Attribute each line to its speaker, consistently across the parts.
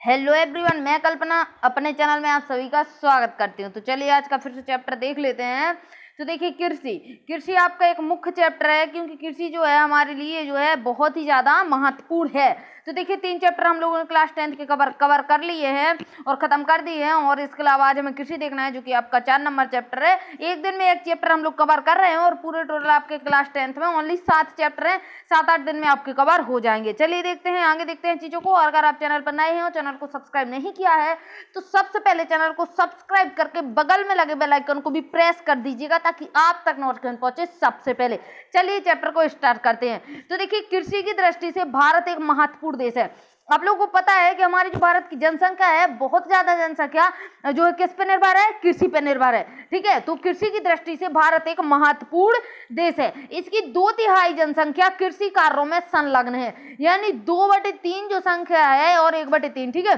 Speaker 1: Hello everyone, मैं कल्पना अपने channel में आप सभी का स्वागत करती हूँ। तो चलिए आज का फिर से चैप्टर देख लेते हैं। तो देखिए, कृषि कृषि आपका एक मुख्य चैप्टर है, क्योंकि कृषि जो है हमारे लिए जो है बहुत ही ज़्यादा महत्वपूर्ण है। तो देखिए, 3 चैप्टर हम लोगों ने क्लास 10th के कवर कर लिए हैं और ख़त्म कर दिए हैं। और इसके अलावा आज हमें कृषि देखना है, जो कि आपका 4 नंबर चैप्टर है। एक दिन में एक चैप्टर हम लोग कवर कर रहे हैं और पूरे टोटल आपके क्लास 10th में ओनली 7 चैप्टर हैं। 7-8 दिन में आपके कवर हो जाएंगे। चलिए देखते हैं, आगे देखते हैं चीज़ों को। और अगर आप चैनल पर नए हैं और चैनल को सब्सक्राइब नहीं किया है तो सबसे पहले चैनल को सब्सक्राइब करके बगल में लगे बेल आइकन को भी प्रेस कर दीजिएगा, ताकि आप तक नोटिफिकेशन पहुंचे सबसे पहले। चलिए चैप्टर को स्टार्ट करते हैं। तो देखिए, कृषि की दृष्टि से भारत एक महत्वपूर्ण देश है। आप लोगों को पता है कि हमारी जो भारत की जनसंख्या है, बहुत ज्यादा जनसंख्या जो है किस पे निर्भर है? कृषि पे निर्भर है। ठीक है, तो कृषि की दृष्टि से भारत एक महत्वपूर्ण देश है। इसकी 2/3 जनसंख्या कृषि कार्यों में संलग्न है, यानी 2/3 जो संख्या है और 1/3। ठीक है,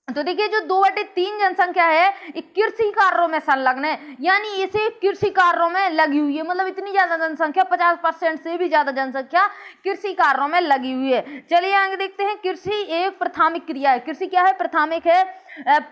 Speaker 1: तो देखिए, जो 2/3 जनसंख्या है ये कृषि कार्यों में संलग्न है, यानी इसे कृषि कार्यों में लगी हुई है। मतलब इतनी ज्यादा जनसंख्या, 50% से भी ज्यादा जनसंख्या कृषि कार्यों में लगी हुई है। चलिए आगे देखते हैं। कृषि एक प्राथमिक क्रिया है। कृषि क्या है? प्राथमिक है।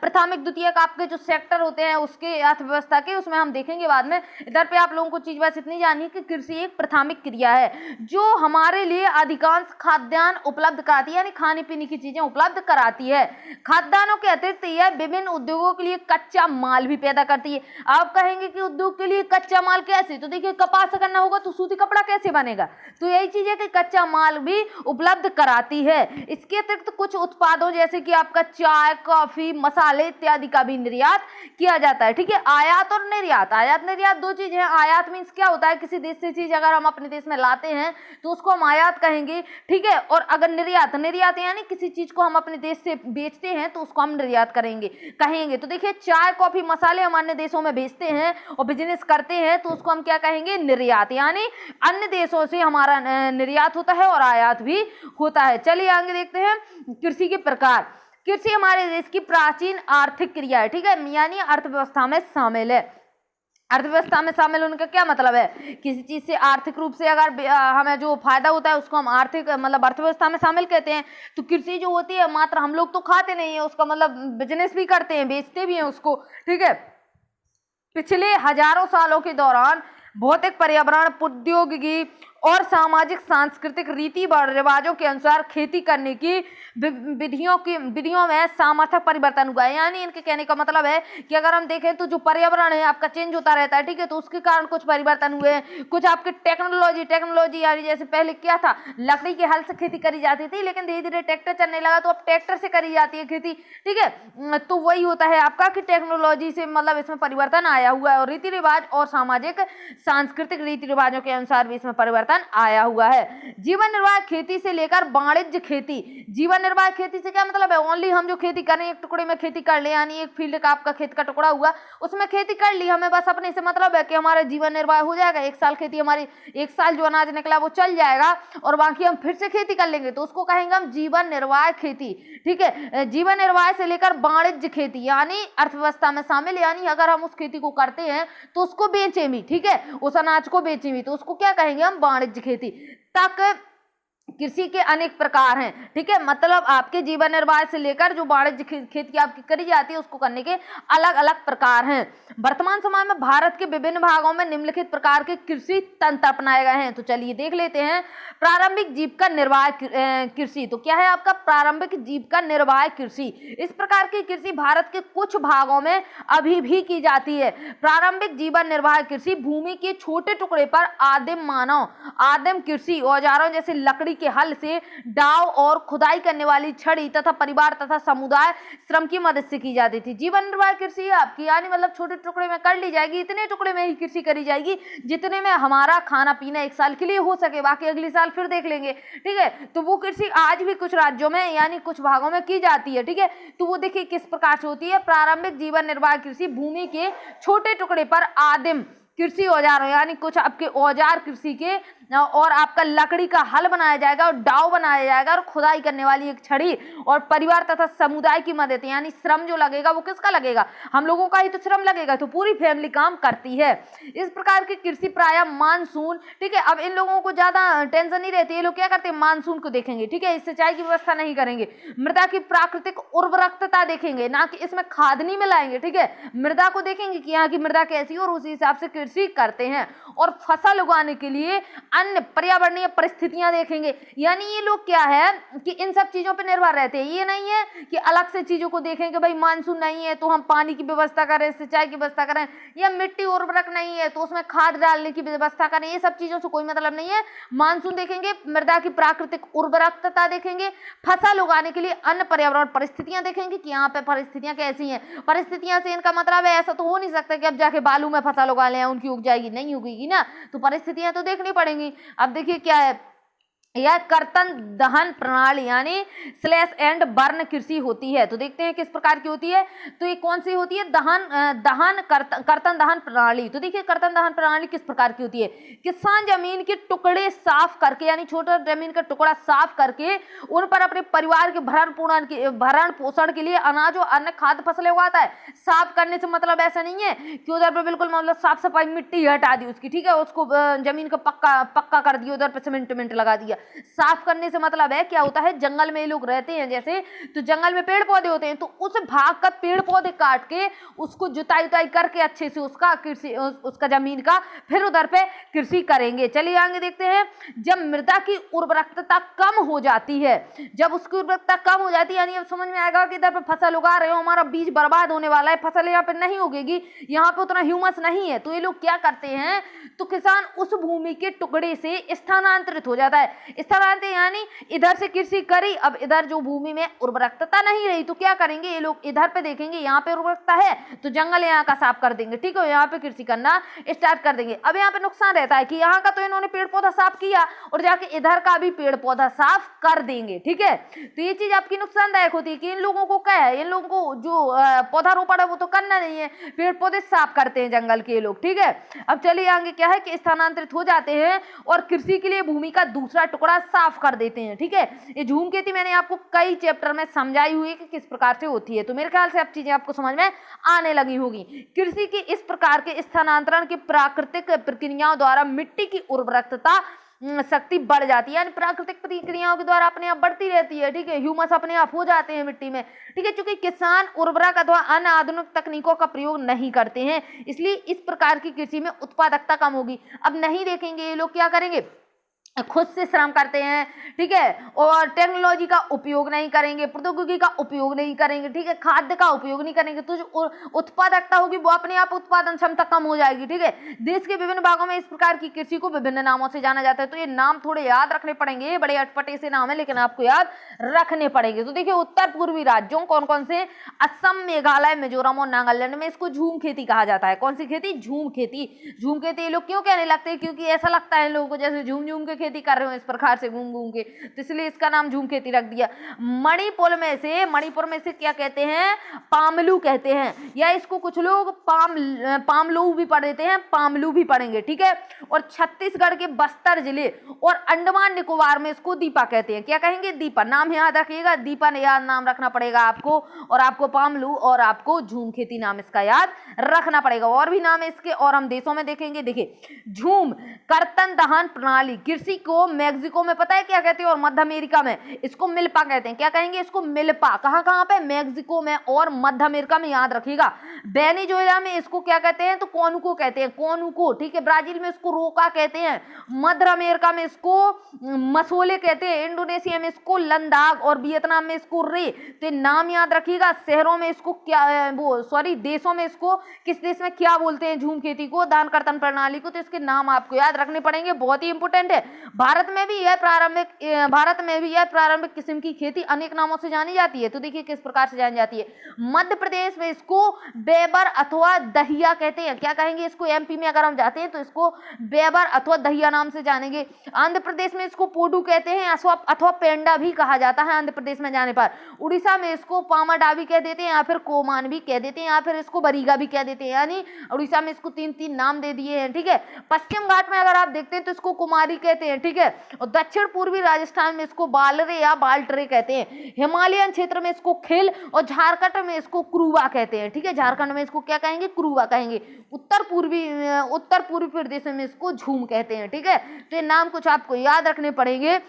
Speaker 1: प्राथमिक द्वितीयक आपके जो सेक्टर होते हैं उसके अर्थव्यवस्था के, उसमें हम देखेंगे बाद में। इधर पे आप लोगों को चीज बस इतनी जाननी कि कृषि एक प्राथमिक क्रिया है जो हमारे लिए अधिकांश खाद्यान्न उपलब्ध कराती है, यानी खाने पीने की चीजें उपलब्ध कराती है। खाद्यान्नों के अतिरिक्त यह विभिन्न उद्योगों के लिए कच्चा माल भी पैदा करती है। आप कहेंगे कि उद्योग के लिए कच्चा माल कैसे? तो देखिए, कपास से करना होगा तो सूती कपड़ा कैसे बनेगा? तो यही चीज है कि कच्चा माल भी उपलब्ध कराती है। इसके अतिरिक्त कुछ उत्पादों जैसे कि आपका चाय, कॉफी, मसाले इत्यादि का भी निर्यात किया जाता है। ठीक है, आयात और निर्यात। आयात निर्यात दो चीज है। आयात मीन्स क्या होता है? किसी देश से चीज अगर हम अपने देश में लाते हैं तो उसको हम आयात कहेंगे। ठीक है, और अगर निर्यात, निर्यात यानी किसी चीज को हम अपने देश से बेचते हैं तो उसको हम निर्यात कहेंगे। तो देखिए, चाय, कॉफी, मसाले हम अन्य देशों में बेचते हैं और बिजनेस करते हैं तो उसको हम क्या कहेंगे? निर्यात। यानी अन्य देशों से हमारा निर्यात होता है और आयात भी होता है। चलिए आगे देखते हैं कृषि के प्रकार। कृषि हमारे देश की प्राचीन आर्थिक क्रिया है। ठीक है, यानी अर्थव्यवस्था में शामिल है। अर्थव्यवस्था में शामिल होने का क्या मतलब है? किसी चीज से आर्थिक रूप से अगर हमें जो फायदा होता है उसको हम आर्थिक मतलब अर्थव्यवस्था में शामिल कहते हैं। तो कृषि जो होती है, मात्र हम लोग तो खाते नहीं है उसका, मतलब बिजनेस भी करते हैं, बेचते भी हैं उसको। ठीक है, पिछले हजारों सालों के दौरान भौतिक, पर्यावरण, प्रौद्योगिकी और सामाजिक सांस्कृतिक रीति रिवाजों के अनुसार खेती करने की विधियों में सामर्थक परिवर्तन हुआ है। यानी इनके कहने का मतलब है कि अगर हम देखें तो जो पर्यावरण है आपका चेंज होता रहता है। ठीक है, तो उसके कारण कुछ परिवर्तन हुए हैं। कुछ आपके टेक्नोलॉजी यानी जैसे पहले क्या था, लकड़ी के हल से खेती करी जाती थी, लेकिन धीरे धीरे ट्रैक्टर चलने लगा तो अब ट्रैक्टर से करी जाती है खेती। ठीक है, तो वही होता है आपका कि टेक्नोलॉजी से मतलब इसमें परिवर्तन आया हुआ है, और रीति रिवाज और सामाजिक सांस्कृतिक रीति रिवाजों के अनुसार भी इसमें परिवर्तन आया हुआ है। जीवन निर्वाह खेती से लेकर वाणिज्य खेती। जीवन निर्वाह खेती से क्या मतलब है? ओनली हम जो खेती करें, एक टुकड़े में खेती कर ले, यानी एक फील्ड का आपका खेत का टुकड़ा हुआ, उसमें खेती कर ली, हमें बस अपने से मतलब है कि हमारा जीवन निर्वाह हो जाएगा। एक साल खेती हमारी, एक साल जो अनाज निकला वो चल जाएगा और बाकी हम फिर से खेती कर लेंगे, तो उसको कहेंगे हम जीवन निर्वाह खेती। ठीक है, जीवन निर्वाह से लेकर वाणिज्य खेती यानी अर्थव्यवस्था में शामिल, यानी अगर हम उस खेती को करते हैं तो उसको बेचें भी। ठीक है, उस अनाज को बेचें भी, तो उसको क्या कहेंगे हम? वाणिज्य खेती तक। कृषि के अनेक प्रकार हैं। ठीक है, मतलब आपके जीवन निर्वाह से लेकर जो वाणिज्य खेती आपकी करी जाती है उसको करने के अलग अलग प्रकार हैं। वर्तमान समय में भारत के विभिन्न भागों में निम्नलिखित प्रकार के कृषि तंत्र अपनाए गए हैं। तो चलिए देख लेते हैं। प्रारंभिक जीविका निर्वाह कृषि। तो क्या है आपका? प्रारंभिक जीविका निर्वाह कृषि। इस प्रकार की कृषि भारत के कुछ भागों में अभी भी की जाती है। प्रारंभिक जीवन निर्वाह कृषि भूमि के छोटे टुकड़े पर आदिम मानव, आदिम कृषि औजारों जैसे लकड़ी के हल से डाव और खुदाई करने वाली छड़ी तथा परिवार तथा समुदाय श्रम की मदद से की जाती थी। जीवन निर्वाह कृषि आपकी यानी मतलब छोटे टुकड़े में कर ली जाएगी, इतने टुकड़े में ही कृषि करी जाएगी जितने में हमारा खाना पीना एक साल के लिए हो सके, बाकी अगले साल फिर देख लेंगे। ठीक है, तो वो कृषि आज भी कुछ राज्यों में यानी कुछ भागों में की जाती है। ठीक है, तो वो देखिए किस प्रकार से होती है। प्रारंभिक जीवन निर्वाह कृषि भूमि के छोटे टुकड़े पर आदिम कृषि औजार यानी कुछ आपके औजार कृषि के, और आपका लकड़ी का हल बनाया जाएगा और डाव बनाया जाएगा और खुदाई करने वाली एक छड़ी, और परिवार तथा समुदाय की मदद यानी श्रम जो लगेगा वो किसका लगेगा, हम लोगों का ही तो श्रम लगेगा, तो पूरी फैमिली काम करती है। इस प्रकार की कृषि प्राय मानसून, ठीक है। अब इन लोगों को ज्यादा टेंशन नहीं रहती, ये लोग क्या करते हैं, मानसून को देखेंगे, ठीक है, सिंचाई की व्यवस्था नहीं करेंगे, मृदा की प्राकृतिक उर्वरकता देखेंगे, ना कि इसमें खाद नहीं मिलाएंगे, ठीक है, मृदा को देखेंगे कि यहाँ की मृदा कैसी है और उसी हिसाब से कृषि करते हैं। और फसल उगाने के लिए अन्य पर्यावरणीय परिस्थितियां देखेंगे, यानी ये लोग क्या है कि इन सब चीजों पर निर्भर रहते हैं। ये नहीं है कि अलग से चीजों को देखेंगे, भाई मानसून नहीं है तो हम पानी की व्यवस्था करें, सिंचाई की व्यवस्था करें, या मिट्टी उर्वरक नहीं है तो उसमें खाद डालने की व्यवस्था करें, ये सब चीजों से कोई मतलब नहीं है। मानसून देखेंगे, मृदा की प्राकृतिक उर्वरकता देखेंगे, फसल उगाने के लिए अन्य पर्यावरण परिस्थितियां देखेंगे कि यहाँ पे परिस्थितियां कैसी हैं। परिस्थितियां से इनका मतलब है ऐसा तो हो नहीं सकता कि अब जाके बालू में फसल उगा लें, उनकी उग जाएगी, नहीं उगेगी ना, तो परिस्थितियां तो देखनी पड़ेंगी। अब देखिए क्या है, यह कर्तन दहन प्रणाली यानी स्लैश एंड बर्न कृषि होती है। तो देखते हैं किस प्रकार की होती है। तो ये कौन सी होती है, कर्तन दहन प्रणाली। तो देखिए कर्तन दहन प्रणाली किस प्रकार की होती है। किसान जमीन के टुकड़े साफ करके यानी छोटा जमीन का टुकड़ा साफ करके उन पर अपने परिवार के भरण पोषण के लिए अनाज और अन्य खाद्य फसलें उगाता है। साफ करने से मतलब ऐसा नहीं है कि उधर पे बिल्कुल मतलब साफ सफाई, मिट्टी हटा दी उसकी, ठीक है, उसको जमीन को पक्का कर दिया, उधर पे सीमेंट लगा दिया। साफ करने से मतलब है क्या होता है, जंगल में लोग रहते हैं जैसे, तो जंगल में पेड़ पौधे होते हैं, तो उस भाग का पेड़ पौधे काट के उसको जुताई करके अच्छे से उसका जमीन का फिर उधर पे कृषि करेंगे। चलिए आगे देखते हैं। जब मृदा की उर्वरकता कम हो जाती है, जब उसकी उर्वरकता कम हो जाती है, यानी अब समझ में आएगा कि इधर पे फसल उगा रहे हो, हमारा बीज बर्बाद होने वाला है, फसल यहाँ पे नहीं उगेगी, यहाँ पे उतना ह्यूमस नहीं है, तो ये लोग क्या करते हैं, तो किसान उस भूमि के टुकड़े से स्थानांतरित हो जाता है। स्थानांतरित यानी इधर से कृषि करी, अब इधर जो भूमि में उर्वरकता नहीं रही तो क्या करेंगे ये लोग, इधर पे देखेंगे यहाँ पे उर्वरकता है तो जंगल यहाँ का साफ कर देंगे, ठीक है, यहाँ पे कृषि करना स्टार्ट कर देंगे। अब यहाँ पे नुकसान रहता है कि यहाँ का तो इन्होंने पेड़ पौधा साफ किया और जाके इधर का भी पेड़ पौधा साफ कर देंगे, ठीक है। तो ये चीज आपकी नुकसानदायक होती है कि इन लोगों को क्या है, इन लोगों को जो पौधारोपण है वो तो करना नहीं है, पेड़ पौधे साफ करते हैं जंगल के लोग, ठीक है। अब चलिए आगे क्या है कि स्थानांतरित हो जाते हैं और कृषि के लिए भूमि का दूसरा टुकड़ा साफ कर देते हैं, ठीक है। ये झूम खेती मैंने आपको कई चैप्टर में समझाई हुई है कि किस प्रकार से होती है, तो मेरे ख्याल से अब चीजें आपको समझ में आने लगी होगी। कृषि की इस प्रकार के स्थानांतरण की प्राकृतिक प्रक्रियाओं द्वारा मिट्टी की उर्वरकता शक्ति बढ़ जाती है, यानी प्राकृतिक प्रक्रियाओं के द्वारा अपने आप बढ़ती रहती है, ठीक है, ह्यूमस अपने आप हो जाते हैं मिट्टी में, ठीक है। चूंकि किसान उर्वरक अथवा अन्य आधुनिक तकनीकों का प्रयोग नहीं करते हैं, इसलिए इस प्रकार की कृषि में उत्पादकता कम होगी। अब नहीं देखेंगे ये लोग क्या करेंगे, खुद से श्रम करते हैं, ठीक है, और टेक्नोलॉजी का उपयोग नहीं करेंगे, प्रौद्योगिकी का उपयोग नहीं करेंगे, ठीक है, खाद्य का उपयोग नहीं करेंगे, तो जो उत्पादकता होगी वो अपने आप उत्पादन क्षमता कम हो जाएगी, ठीक है। देश के विभिन्न भागों में इस प्रकार की कृषि को विभिन्न नामों से जाना जाता है, तो ये नाम थोड़े याद रखने पड़ेंगे, बड़े अटपटे से नाम है लेकिन आपको याद रखने पड़ेंगे। तो देखिए उत्तर पूर्वी राज्यों कौन कौन से, असम, मेघालय, मिजोरम और नागालैंड में इसको झूम खेती कहा जाता है। कौन सी खेती, झूम खेती। झूम खेती ये लोग क्यों कहने लगते हैं, क्योंकि ऐसा लगता है इन लोगों को जैसे झूम झूम के खेती कर रहे हो इस प्रकार से घूम घूम के, तो इसलिए इसका नाम झूम खेती रख दिया। मणिपुर में से क्या कहते हैं, पामलू कहते हैं, या इसको कुछ लोग पामलू भी पढ़ देते हैं, पामलू भी पढ़ेंगे, ठीक है। और छत्तीसगढ़ के बस्तर जिले और अंडमान निकोबार में इसको दीपा कहते हैं। क्या कहेंगे, दीपा। नाम याद रखिएगा, दीपा ने याद नाम रखना पड़ेगा आपको, और आपको पामलू और आपको झूम खेती नाम इसका याद रखना पड़ेगा। और भी नाम है इसके, और हम देशों में देखेंगे। देखिए झूम कर्तन दहन प्रणाली कृषि को मेक्सिको में पता है क्या कहते हैं, और मध्य अमेरिका में इसको मिल्पा कहते हैं। क्या कहेंगे इसको, मिल्पा। कहां कहां पे, मेक्सिको में और मध्य अमेरिका में, याद रखिएगा। वेनेजुएला में इसको क्या कहते हैं, तो कोनुको कहते हैं, कोनुको, ठीक है। ब्राजील में इसको रोका कहते हैं, मध्य अमेरिका में इसको मसोले कहते हैं, इंडोनेशिया में इसको लंदाग, और वियतनाम में इसको रे। तो नाम याद रखिएगा। शहरों में इसको क्या, देशों में इसको, किस देश में क्या बोलते हैं झूम खेती को, दान कर्तन प्रणाली को, तो इसके नाम आपको याद रखने पड़ेंगे, बहुत ही इंपोर्टेंट है। भारत में भी यह प्रारंभिक किस्म की खेती अनेक नामों से जानी जाती है। तो देखिए किस प्रकार से जानी जाती है। मध्य प्रदेश में इसको बेबर अथवा दहिया कहते हैं। क्या कहेंगे इसको? एमपी में अगर हम जाते हैं तो इसको बेबर अथवा दहिया नाम से जानेंगे। आंध्र प्रदेश में इसको पोडू कहते हैं अथवा पेंडा भी कहा जाता है आंध्र प्रदेश में जाने पर। उड़ीसा में इसको पामाडा भी कह देते हैं या फिर कोमान भी कह देते हैं या फिर इसको बरीगा भी कह देते हैं। यानी उड़ीसा में इसको 3 नाम दे दिए हैं। ठीक है, पश्चिम घाट में अगर आप देखते हैं तो इसको कुमारी कहते हैं। ठीक है, और दक्षिण पूर्वी राजस्थान में इसको बालरे या बाल्टरे कहते हैं। हिमालयन क्षेत्र में इसको खिल और झारखंड में इसको क्रूवा कहते हैं। ठीक है, झारखंड में इसको क्या कहेंगे? क्रूवा कहेंगे। उत्तर पूर्वी प्रदेश में इसको झूम कहते हैं। ठीक है, तो ये नाम कुछ आपको याद रखने पड़ेंगे।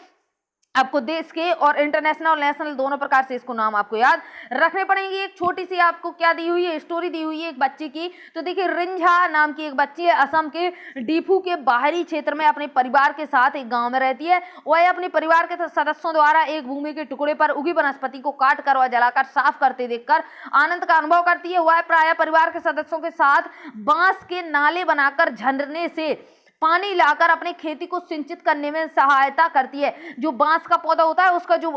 Speaker 1: आपको देश के और इंटरनेशनल और नेशनल दोनों प्रकार से इसको नाम आपको याद रखने पड़ेंगे। एक छोटी सी आपको क्या दी हुई है? स्टोरी दी हुई है एक बच्ची की। तो देखिए रिंझा नाम की एक बच्ची है, असम के डीफू के बाहरी क्षेत्र में अपने परिवार के साथ एक गांव में रहती है। वह अपने परिवार के सदस्यों द्वारा एक भूमि के टुकड़े पर उगी वनस्पति को काट कर व जलाकर साफ करते देखकर आनंद का अनुभव करती है। वह प्रायः परिवार के सदस्यों के साथ बांस के नाले बनाकर झरने से पानी लाकर अपनी खेती को सिंचित करने में सहायता करती है। जो बांस का पौधा होता है उसका जो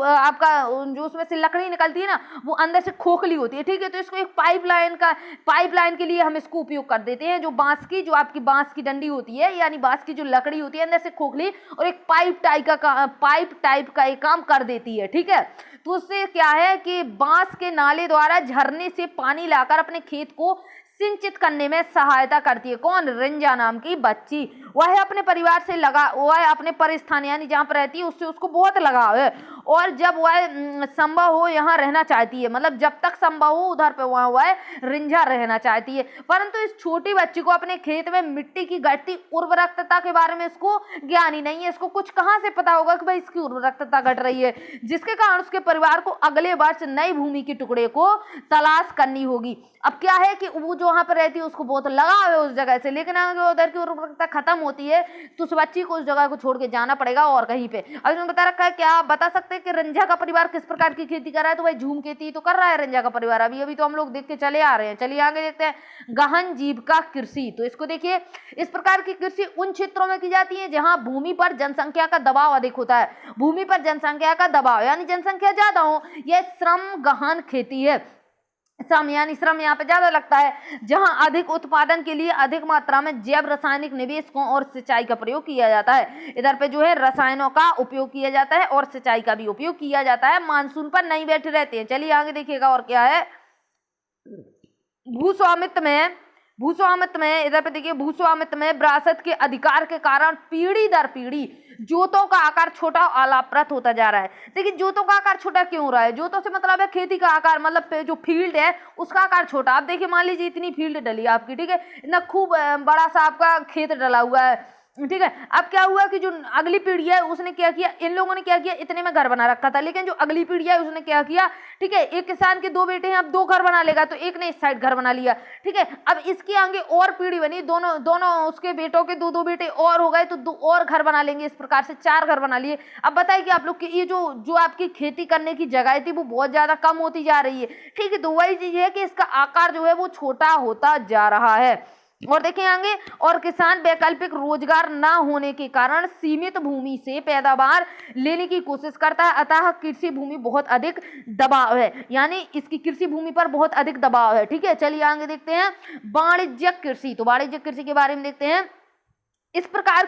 Speaker 1: उसमें से लकड़ी निकलती है ना, वो अंदर से खोखली होती है। ठीक है, तो इसको एक पाइपलाइन के लिए हम इसको उपयोग कर देते हैं। जो आपकी बांस की डंडी होती है यानी बांस की जो लकड़ी होती है अंदर से खोखली और एक पाइप टाइप का एक काम कर देती है। ठीक है, तो उससे क्या है कि बांस के नाले द्वारा झरने से पानी लाकर अपने खेत को सिंचित करने में सहायता करती है। कौन? रिंजा नाम की बच्ची। वह अपने परिवार से वह अपने परिस्थान यानी जहाँ पर रहती है उससे उसको बहुत लगाव है और जब वह संभव हो यहाँ रहना चाहती है। मतलब जब तक संभव हो उधर पे वह रिंझा रहना चाहती है। परंतु इस छोटी बच्ची को अपने खेत में मिट्टी की घटती उर्वरकता के बारे में इसको ज्ञान ही नहीं है। इसको कुछ कहाँ से पता होगा कि भाई इसकी उर्वरकता घट रही है, जिसके कारण उसके परिवार को अगले वर्ष नई भूमि के टुकड़े को तलाश करनी होगी। अब क्या है कि वो जो वहां पर रहती है उसको बहुत लगाव है उस जगह से, लेकिन अगर उधर की उर्वरकता खत्म होती है तो उस बच्ची को उस जगह को छोड़ के जाना पड़ेगा और कहीं पे। अब इसमें बता रखा है, क्या आप बता सकते हैं कि रंझा का परिवार किस प्रकार की खेती कर रहा है? तो भाई झूम खेती तो कर रहा है रंझा का परिवार। अभी तो हम लोग देख के चले आ रहे हैं। चलिए आगे देखते हैं। गहन जीविका कृषि। तो इसको देखिए, इस प्रकार की कृषि उन क्षेत्रों में की जाती है जहां भूमि पर जनसंख्या का दबाव अधिक होता है। भूमि पर जनसंख्या का दबाव यानी जनसंख्या ज्यादा हो, यह श्रम गहन खेती है। श्रम यहाँ पे ज्यादा लगता है। जहां अधिक उत्पादन के लिए अधिक मात्रा में जैव रासायनिक निवेशकों और सिंचाई का प्रयोग किया जाता है। इधर पे जो है रसायनों का उपयोग किया जाता है और सिंचाई का भी उपयोग किया जाता है। मानसून पर नहीं बैठे रहते हैं। चलिए आगे देखिएगा और क्या है। भूस्वामित्व में इधर पे देखिए, भूस्वामित्व में विरासत के अधिकार के कारण पीढ़ी दर पीढ़ी जोतों का आकार छोटा और अलाभप्रद होता जा रहा है। देखिए जोतों का आकार छोटा क्यों हो रहा है? जोतों से मतलब है खेती का आकार, मतलब जो फील्ड है उसका आकार छोटा। आप देखिए, मान लीजिए इतनी फील्ड डली आपकी, ठीक है, इतना खूब बड़ा सा आपका खेत डला हुआ है, ठीक है। अब क्या हुआ कि जो अगली पीढ़ी है उसने क्या किया, इन लोगों ने क्या किया, इतने में घर बना रखा था, लेकिन जो अगली पीढ़ी है उसने क्या किया, ठीक है, एक किसान के 2 बेटे हैं, अब 2 घर बना लेगा, तो एक ने इस साइड घर बना लिया, ठीक है। अब इसके आगे और पीढ़ी बनी, दोनों उसके बेटों के 2 बेटे और हो गए, तो 2 और घर बना लेंगे, इस प्रकार से 4 घर बना लिए। अब बताइए कि आप लोग की ये जो आपकी खेती करने की जगह थी वो बहुत ज्यादा कम होती जा रही है, ठीक है। तो वही चीज है कि इसका आकार जो है वो छोटा होता जा रहा है। और देखें आगे, और किसान वैकल्पिक रोजगार ना होने के कारण सीमित भूमि से पैदावार लेने की कोशिश करता है, अतः कृषि भूमि बहुत अधिक दबाव है, यानी इसकी कृषि भूमि पर बहुत अधिक दबाव है, ठीक है। चलिए आगे देखते हैं वाणिज्यिक कृषि। तो वाणिज्यिक कृषि के बारे में देखते हैं। इस प्रकार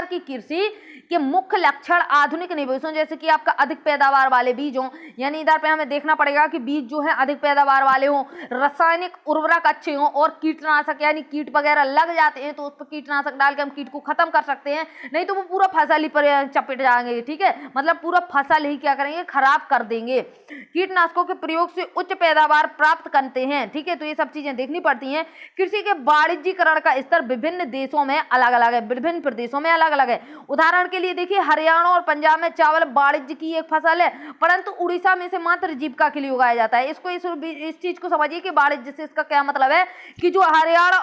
Speaker 1: की कृषि के मुख्य लक्षण आधुनिक निवेशों, जैसे कि आपका अधिक पैदावार वाले बीज हों, यानी इधर पे हमें देखना पड़ेगा कि बीज जो है अधिक पैदावार वाले हों, रासायनिक उर्वरक अच्छे हों, और कीटनाशक यानी कीट वगैरह लग जाते हैं तो उस पर कीटनाशक डाल के हम कीट को खत्म कर सकते हैं, नहीं तो वो पूरा फसल ही पर चपेट जाएंगे, ठीक है, मतलब पूरा फसल ही क्या करेंगे, खराब कर देंगे। कीटनाशकों के प्रयोग से उच्च पैदावार प्राप्त करते हैं, ठीक है, तो ये सब चीजें देखनी पड़ती हैं। कृषि के वाणिज्यीकरण का स्तर विभिन्न देशों में अलग अलग है, विभिन्न प्रदेशों में अलग अलग है। उदाहरण के लिए देखिए, हरियाणा और पंजाब में चावल वाणिज्य की एक फसल है, परंतु उड़ीसा में से मात्र जीविका के लिए उगाया जाता है। इस चीज को समझिए कि वाणिज्य से इसका क्या मतलब है कि जो हरियाणा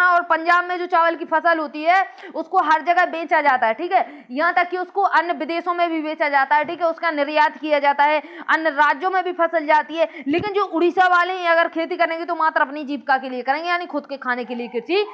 Speaker 1: और पंजाब में जो चावल की फसल होती है उसको हर जगह बेचा जाता है, ठीक है, यहाँ तक कि उसको अन्य विदेशों में भी बेचा जाता है, ठीक है, उसका निर्यात किया जाता है, अन्य राज्यों में भी फसल जाती है। लेकिन जो उड़ीसा वाले हैं अगर खेती करेंगे तो मात्र अपनी जीविका के लिए करेंगे, यानी खुद के खाने के लिए कृषि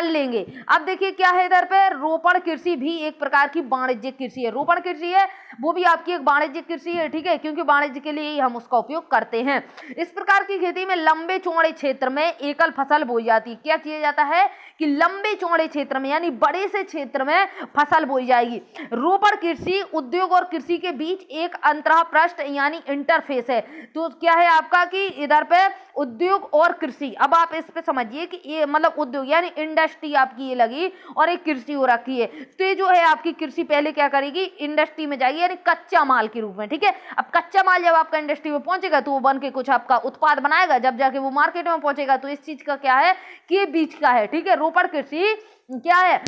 Speaker 1: कर लेंगे। अब देखिए क्या है, इधर पे रोपण कृषि भी एक प्रकार की वाणिज्यिक कृषि है। रोपण कृषि है वो भी आपकी एक वाणिज्यिक कृषि है, ठीक है, क्योंकि वाणिज्य के लिए ही हम उसका उपयोग करते हैं। इस प्रकार की खेती में लंबे चौड़े क्षेत्र में एकल फसल बोई जाती है। क्या किया जाता है कि लंबे चौड़े क्षेत्र में यानी बड़े से क्षेत्र में फसल बोई जाएगी। रोपण कृषि उद्योग और कृषि के बीच एक अंतःपृष्ठ यानी इंटरफेस है। तो क्या है आपका कि इधर पे उद्योग और कृषि, अब आप इस पे समझिए कि ये मतलब उद्योग यानी इंडस्ट्री आपकी ये लगी और एक कृषि हो रखी है। तो ये जो है आपकी कृषि पहले क्या करेगी, इंडस्ट्री में जाएगी यानी कच्चा माल के रूप में, ठीक है। अब कच्चा माल जब आपका इंडस्ट्री में पहुंचेगा तो वो बन के कुछ आपका उत्पाद बनाएगा, जब जाके वो मार्केट में पहुंचेगा। तो इस चीज का क्या है कि ये बीच का है, ठीक है। रोपण कृषि क्या है,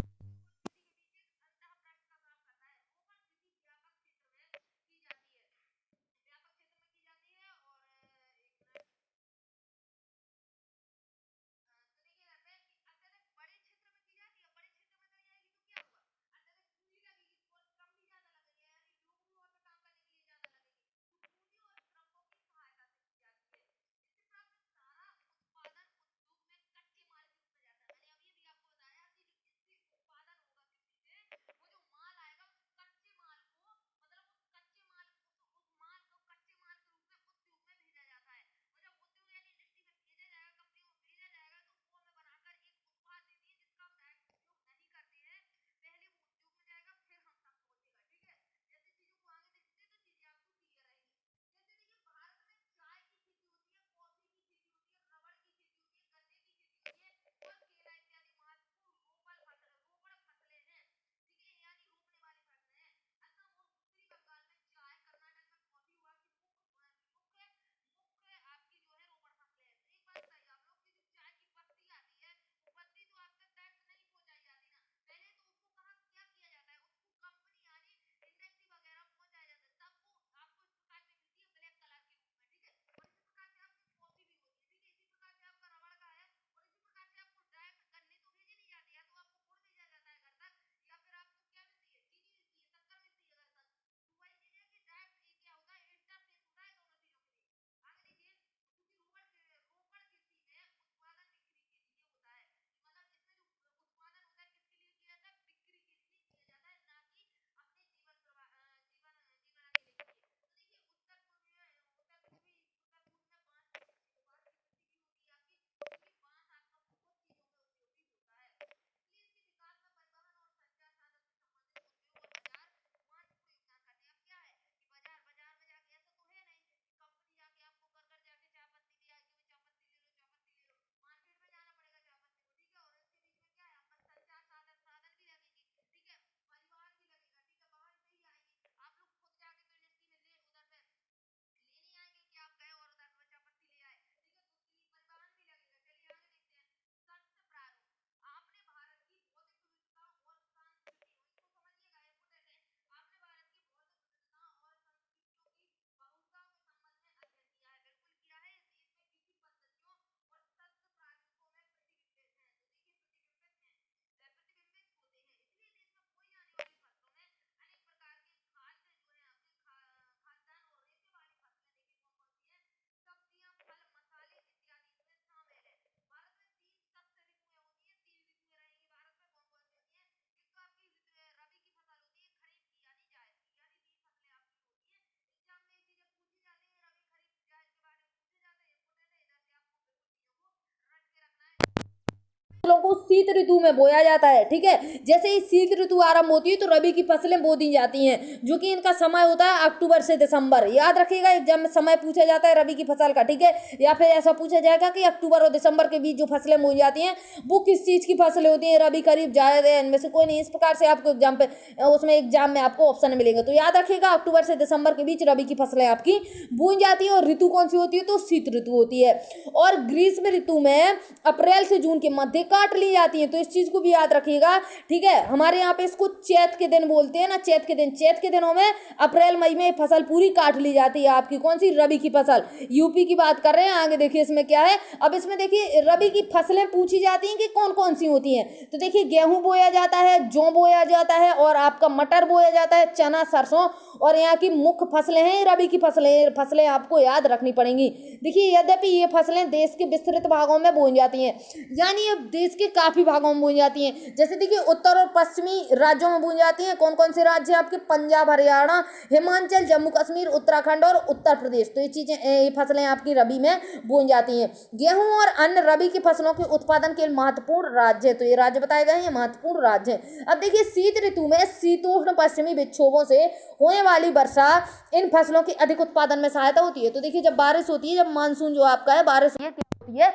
Speaker 1: फसलों को शीत ऋतु में बोया जाता है, ठीक है। जैसे ही शीत ऋतु आरंभ होती है तो रबी की फसलें बो दी जाती हैं, जो कि इनका समय होता है अक्टूबर से दिसंबर। याद रखिएगा एग्जाम में समय पूछा जाता है रबी की फसल का, ठीक है, या फिर ऐसा पूछा जाएगा कि अक्टूबर और दिसंबर के बीच जो फसलें बोई जाती हैं वो किस चीज की फसलें होती हैं, रबी खरीफ जायद है, इनमें से कोई नहीं। इस प्रकार से आपको एग्जाम पे उसमें एग्जाम में आपको ऑप्शन मिलेंगे। तो याद रखिएगा अक्टूबर से दिसंबर के बीच रबी की फसलें आपकी बोई जाती है। और ऋतु कौन सी होती है, तो शीत ऋतु होती है। और ग्रीष्म ऋतु में अप्रैल से जून के मध्य काट ली जाती है। तो इस चीज को भी याद रखिएगा, ठीक है। हमारे यहाँ पे इसको चैत के दिन बोलते हैं ना, चैत के दिन। चैत के दिनों में अप्रैल मई में फसल पूरी काट ली जाती है आपकी, कौन सी, रबी की फसल। यूपी की बात कर रहे हैं। आगे देखिए इसमें क्या है, अब इसमें देखिए रबी की फसलें पूछी जाती हैं कि कौन कौन सी होती हैं। तो देखिए गेहूं बोया जाता है, जौ बोया जाता है, और आपका मटर बोया जाता है, चना, सरसों, और यहाँ की मुख्य फसलें हैं रबी की फसलें आपको याद रखनी पड़ेंगी। देखिए यद्यपि ये फसलें देश के विस्तृत भागों में बोई जाती हैं, यानी अब देश के काफी भागों में बोई जाती हैं। जैसे देखिए उत्तर और पश्चिमी राज्यों में बोई जाती हैं। कौन कौन से राज्य हैं आपके? पंजाब, हरियाणा, हिमाचल, जम्मू कश्मीर, उत्तराखंड और उत्तर प्रदेश। तो ये चीजें, ये फसलें आपकी रबी में बोई जाती हैं। गेहूं और अन्य रबी की फसलों के उत्पादन के महत्वपूर्ण राज्य है। तो ये राज्य बताए गए हैं, महत्वपूर्ण राज्य हैं। अब देखिए शीत ऋतु में शीतोष्ण पश्चिमी विक्षोभों से होने वाली वर्षा इन फसलों के अधिक उत्पादन में सहायता होती है। तो देखिए जब बारिश होती है, जब मानसून जो आपका है बारिश होती है,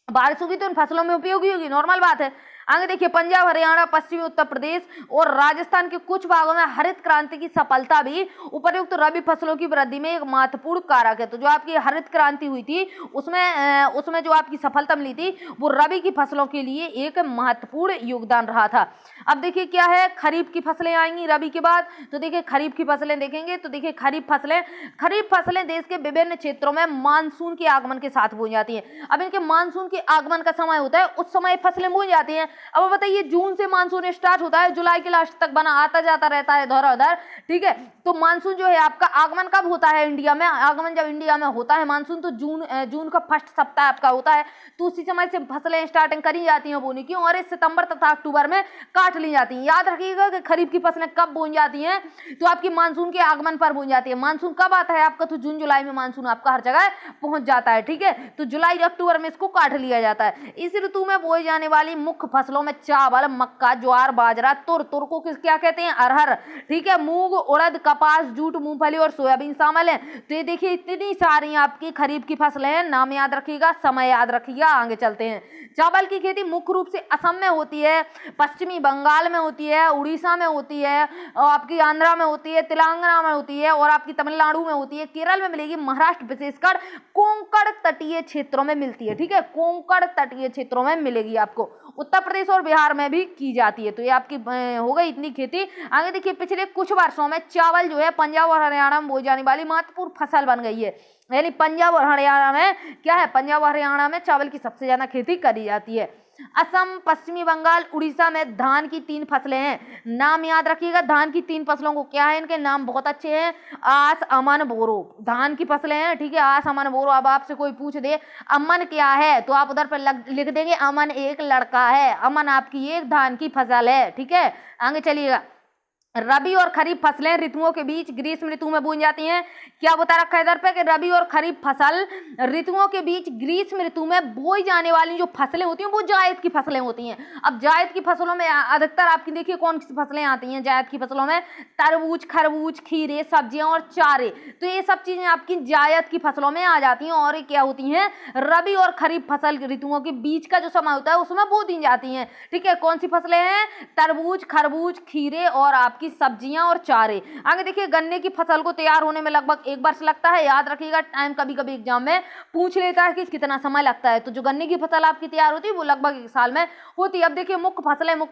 Speaker 1: बारिश होगी तो इन फसलों में उपयोगी होगी, नॉर्मल बात है। आगे देखिए पंजाब, हरियाणा, पश्चिमी उत्तर प्रदेश और राजस्थान के कुछ भागों में हरित क्रांति की सफलता भी उपर्युक्त रबी फसलों की वृद्धि में एक महत्वपूर्ण कारक है। तो जो आपकी हरित क्रांति हुई थी उसमें जो आपकी सफलता मिली थी वो रबी की फसलों के लिए एक महत्वपूर्ण योगदान रहा था। अब देखिए क्या है, खरीफ की फसलें आएंगी रबी के बाद। तो देखिए खरीफ की फसलें देखेंगे तो देखिए खरीफ फसलें देश के विभिन्न क्षेत्रों में मानसून के आगमन के साथ बोई जाती हैं। अब इनके मानसून के आगमन का समय होता है, उस समय फसलें बोई जाती हैं। अब बताइए जून से मानसून स्टार्ट होता है, जुलाई के लास्ट तक बना आता जाता रहता है इधर उधर, ठीक है। तो मानसून जो है आपका आगमन कब होता है इंडिया में? आगमन जब इंडिया में होता है मानसून तो जून का फर्स्ट सप्ताह आपका होता है। तो उसी समय से फसलें स्टार्टिंग करी जाती हैं बोने की, और इस सितंबर तथा अक्टूबर में काट ली जाती हैं। याद रखिएगा कि खरीफ की फसलें कब बोई जाती हैं? तो आपकी मानसून के आगमन पर बोई जाती है। मानसून कब आता है आपका? तो जून जुलाई में मानसून आपका हर जगह पहुंच जाता है, ठीक है। तो जुलाई अक्टूबर में इसको काट लिया जाता है। इस ऋतु में बोई जाने वाली मुख्य फसलों में चावल, मक्का, ज्वार, बाजरा, तुर को क्या कहते हैं? अरहर, ठीक है। मूंग, उड़द, कपास, जूट, मूंगफली और सोयाबीन शामिल है। तो ये देखिए इतनी सारी आपकी खरीफ की फसलें हैं। नाम याद रखिएगा, समय याद रखिएगा, आगे चलते हैं। चावल की खेती मुख्य रूप से असम में होती है, पश्चिमी बंगाल में होती है, उड़ीसा में होती है, और आपकी आंध्रा में होती है, तेलंगाना में होती है, और आपकी तमिलनाडु में होती है, केरल में मिलेगी, महाराष्ट्र विशेषकर कोंकण तटीय क्षेत्रों में मिलती है, ठीक है। कोंकण तटीय क्षेत्रों में मिलेगी आपको। उत्तर प्रदेश और बिहार में भी की जाती है। तो ये आपकी हो गई इतनी खेती। आगे देखिए पिछले कुछ वर्षों में चावल जो है पंजाब और हरियाणा में बोई जाने वाली महत्वपूर्ण फसल बन गई है। यानी पंजाब और हरियाणा में क्या है? पंजाब और हरियाणा में चावल की सबसे ज्यादा खेती करी जाती है। असम, पश्चिमी बंगाल, उड़ीसा में धान की 3 फसलें हैं। नाम याद रखिएगा धान की 3 फसलों को, क्या है इनके नाम बहुत अच्छे हैं। आस, अमन, बोरो, धान की फसलें हैं, ठीक है। आस, अमन, बोरो। अब आपसे कोई पूछ दे अमन क्या है तो आप उधर पर लिख देंगे अमन एक लड़का है। अमन आपकी एक धान की फसल है, ठीक है। आगे चलिएगा। रबी और खरीफ फसलें ऋतुओं के बीच ग्रीष्म ऋतु में बोई जाती हैं। क्या बता रखा है इधर पे कि रबी और खरीफ फसल ऋतुओं के बीच ग्रीष्म ऋतु में बोई जाने वाली जो फसलें होती हैं वो जायद की फसलें होती हैं। अब जायद की फसलों में अधिकतर आपकी देखिए कौन सी फसलें आती हैं जायद की फसलों में? तरबूज, खरबूज, खीरे, सब्जियां और चारे। तो ये सब चीजें आपकी जायद की फसलों में आ जाती हैं। और ये क्या होती हैं? रबी और खरीफ फसल ऋतुओं के बीच का जो समय होता है उसमें बो दी जाती हैं, ठीक है। कौन सी फसलें हैं? तरबूज, खरबूज, खीरे और आपकी सब्जियां और चारे। आगे देखिए गन्ने की फसल को तैयार होने में लगभग 1 वर्ष लगता है। याद रखिएगा टाइम कभी कभी एग्जाम में पूछ लेता है कि कितना समय लगता है। तो जो गन्ने की फसल आपकी तैयार होती है वो लगभग 1 साल में होती है। अब देखिए मुख्य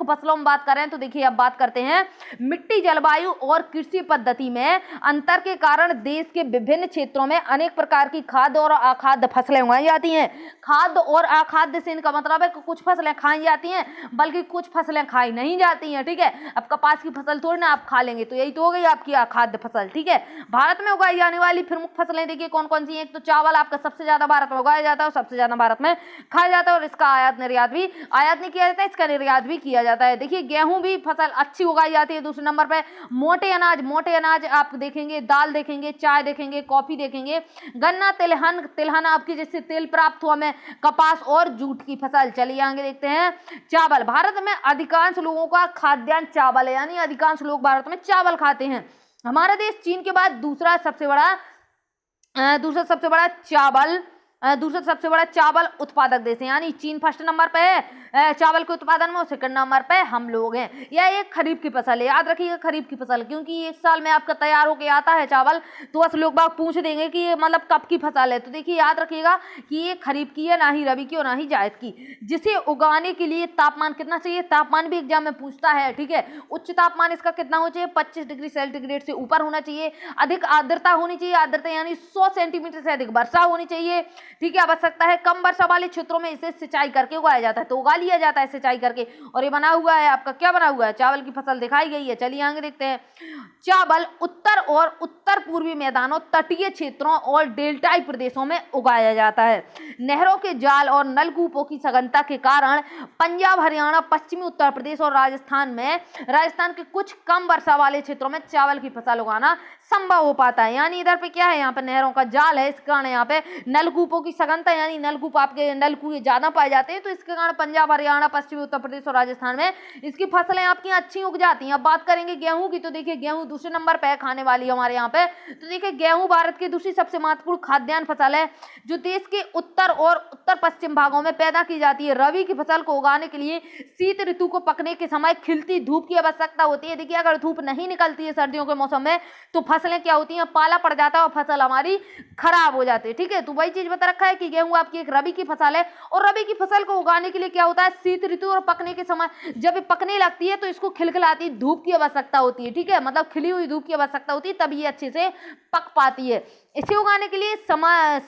Speaker 1: फसलों में बात करें तो देखिए अब बात करते हैं मिट्टी, जलवायु और कृषि पद्धति में अंतर के कारण देश के विभिन्न क्षेत्रों में अनेक प्रकार की खाद्य और अखाद्य फसलें उगाई जाती हैं। खाद्य और अखाद्य से इनका मतलब है कि कुछ फसलें खाई जाती हैं बल्कि कुछ फसलें खाई नहीं जाती हैं, ठीक है। अब कपास की फसल थोड़ी ना आप खा लेंगे, तो यही तो हो गई आपकी अखाद्य फसल, ठीक है। भारत में उगाई जाने वाली प्रमुख फसलें देखिए कौन कौन सी हैं। एक तो चावल आपका सबसे ज्यादा भारत में उगाया जाता है और सबसे ज्यादा भारत में खाया जाता है, और इसका आयात नहीं किया जाता है, इसका निर्यात भी किया जाता है। देखिए गेहूं भी फसल अच्छी उगाई जाती है। दूसरे नंबर पे मोटे अनाज आप देखेंगे, दाल देखेंगे, चाय देखेंगे, कॉफी देखेंगे, गन्ना, तिलहन आपकी जिससे तेल प्राप्त हुआ में, कपास और जूट की फसल। चलिए आगे देखते हैं चावल। भारत में अधिकांश लोगों का खाद्यान्न चावल है, यानी अधिकांश लोग भारत में चावल खाते हैं। हमारा देश चीन के बाद दूसरा सबसे बड़ा चावल उत्पादक देश है, यानी चीन फर्स्ट नंबर पे है चावल के उत्पादन में, सेकंड नंबर पे हम लोग हैं। यह एक खरीफ की फसल है, याद रखिएगा खरीफ की फसल, क्योंकि 1 साल में आपका तैयार होके आता है चावल, तो बस लोग बाग पूछ देंगे कि ये मतलब कब की फसल है। तो देखिए याद रखिएगा कि ये खरीफ की है, ना ही रबी की और ना ही जायद की। जिसे उगाने के लिए तापमान कितना चाहिए, तापमान भी एग्जाम में पूछता है, ठीक है। उच्च तापमान इसका कितना होना चाहिए? 25 डिग्री सेंटीग्रेड से ऊपर होना चाहिए। अधिक आर्द्रता होनी चाहिए, आर्द्रता यानी 100 सेंटीमीटर से अधिक वर्षा होनी चाहिए। ठीक है। आवश्यकता है कम वर्षा वाले क्षेत्रों में इसे सिंचाई करके उगाया जाता है, तो उगा लिया जाता है सिंचाई करके। और ये बना हुआ है आपका, क्या बना हुआ है, चावल की फसल दिखाई गई है। चलिए आगे देखते हैं। चावल उत्तर और उत्तर पूर्वी मैदानों, तटीय क्षेत्रों और डेल्टाई प्रदेशों में उगाया जाता है। नहरों के जाल और नलकूपों की सघनता के कारण पंजाब, हरियाणा, पश्चिमी उत्तर प्रदेश और राजस्थान के कुछ कम वर्षा वाले क्षेत्रों में चावल की फसल उगाना संभव हो पाता है। यानी इधर पे क्या है, यहाँ पे नहरों का जाल है, इसके कारण यहाँ पे नलकूपों की सघनता, यानी नलकूप आपके नलकुएं ज्यादा पाए जाते हैं, तो इसके कारण पंजाब, हरियाणा, पश्चिमी उत्तर प्रदेश और राजस्थान में इसकी फसलें आपकी अच्छी उग जाती हैं। अब बात करेंगे गेहूं की, तो देखिए गेहूं दूसरे नंबर पे है खाने वाली हमारे यहाँ पे। तो देखिए गेहूं भारत की दूसरी सबसे महत्वपूर्ण खाद्यान्न फसल है, जो देश के उत्तर और उत्तर पश्चिम भागों में पैदा की जाती है। रबी की फसल को उगाने के लिए शीत ऋतु को पकने के समय खिलती धूप की आवश्यकता होती है। देखिए अगर धूप नहीं निकलती है सर्दियों के मौसम में, तो फसलें क्या होती हैं, पाला पड़ जाता है और फसल हमारी खराब हो जाती है। ठीक है, तो वही चीज बता रखा है कि गेहूं आपकी एक रबी की फसल है, और रबी की फसल को उगाने के लिए क्या होता है, शीत ऋतु और पकने के समय जब ये पकने लगती है तो इसको खिलखिलाती धूप की आवश्यकता होती है। ठीक है, मतलब खिली हुई धूप की आवश्यकता होती है, तब ये अच्छे से पक पाती है। इसे उगाने के लिए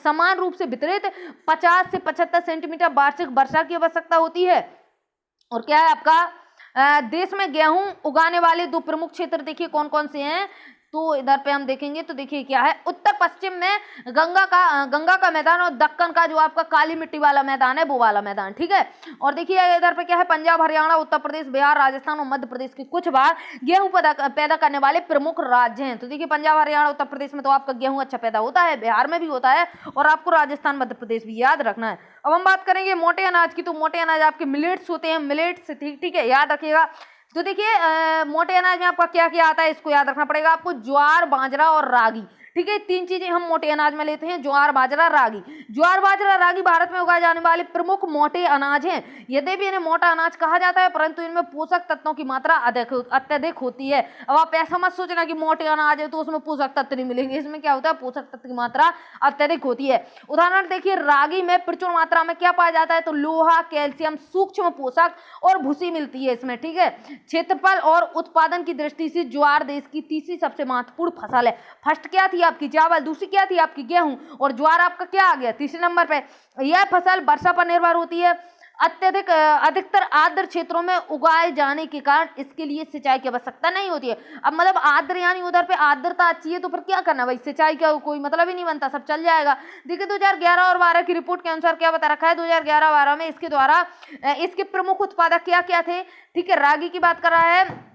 Speaker 1: समान रूप से वितरित 50 से 75 सेंटीमीटर वार्षिक वर्षा की आवश्यकता होती है। और क्या है आपका, देश में गेहूं उगाने वाले दो प्रमुख क्षेत्र देखिए कौन कौन से हैं, तो इधर पे हम देखेंगे तो देखिए क्या है, उत्तर पश्चिम में गंगा का मैदान और दक्कन का जो आपका काली मिट्टी वाला मैदान है, वो वाला मैदान। ठीक है, और देखिए इधर पे क्या है, पंजाब, हरियाणा, उत्तर प्रदेश, बिहार, राजस्थान और मध्य प्रदेश के कुछ भाग गेहूं पैदा करने वाले प्रमुख राज्य हैं। तो देखिए पंजाब, हरियाणा, उत्तर प्रदेश में तो आपका गेहूं अच्छा पैदा होता है, बिहार में भी होता है, और आपको राजस्थान, मध्य प्रदेश भी याद रखना है। अब हम बात करेंगे मोटे अनाज की, तो मोटे अनाज आपके मिलेट्स होते हैं, मिलेट्स। ठीक है, याद रखिएगा। तो देखिए मोटे अनाज में आपका क्या क्या आता है, इसको याद रखना पड़ेगा आपको, ज्वार, बाजरा और रागी। ठीक है, तीन चीजें हम मोटे अनाज में लेते हैं, ज्वार, बाजरा, रागी। ज्वार, बाजरा, रागी भारत में उगाए जाने वाले प्रमुख मोटे अनाज हैं। यद्यपि इन्हें मोटा अनाज कहा जाता है, परंतु इनमें पोषक तत्वों की मात्रा अत्यधिक होती है। अब आप ऐसा मत सोचना कि मोटे अनाज है तो उसमें पोषक तत्व नहीं मिलेंगे, इसमें क्या होता है, पोषक तत्व की मात्रा अत्यधिक होती है। उदाहरण देखिए, रागी में प्रचुर मात्रा में क्या पाया जाता है, तो लोहा, कैल्शियम, सूक्ष्म पोषक और भूसी मिलती है इसमें। ठीक है, क्षेत्रफल और उत्पादन की दृष्टि से ज्वार देश की तीसरी सबसे महत्वपूर्ण फसल है। फर्स्ट क्या थी आपकी, चावल, दूसरी क्या थी आपकी, गेहूं, और ज्वार आपका क्या आ गया, तीसरे नंबर पे। यह फसल वर्षा पर निर्भर होती है, अधिकतर आर्द्र क्षेत्रों में उगाए जाने के कारण इसके लिए सिंचाई की आवश्यकता नहीं होती है। अब मतलब आर्द्र यानी उधर पे आर्द्रता अच्छी है, तो फिर क्या करना भाई, सिंचाई का कोई मतलब ही नहीं बनता, सब चल जाएगा। देखिए 2011 और 12 की रिपोर्ट के अनुसार क्या बता रखा है, 2011-12 में इसके द्वारा इसके प्रमुख उत्पादक क्या क्या थे। ठीक है, रागी की बात कर रहा है,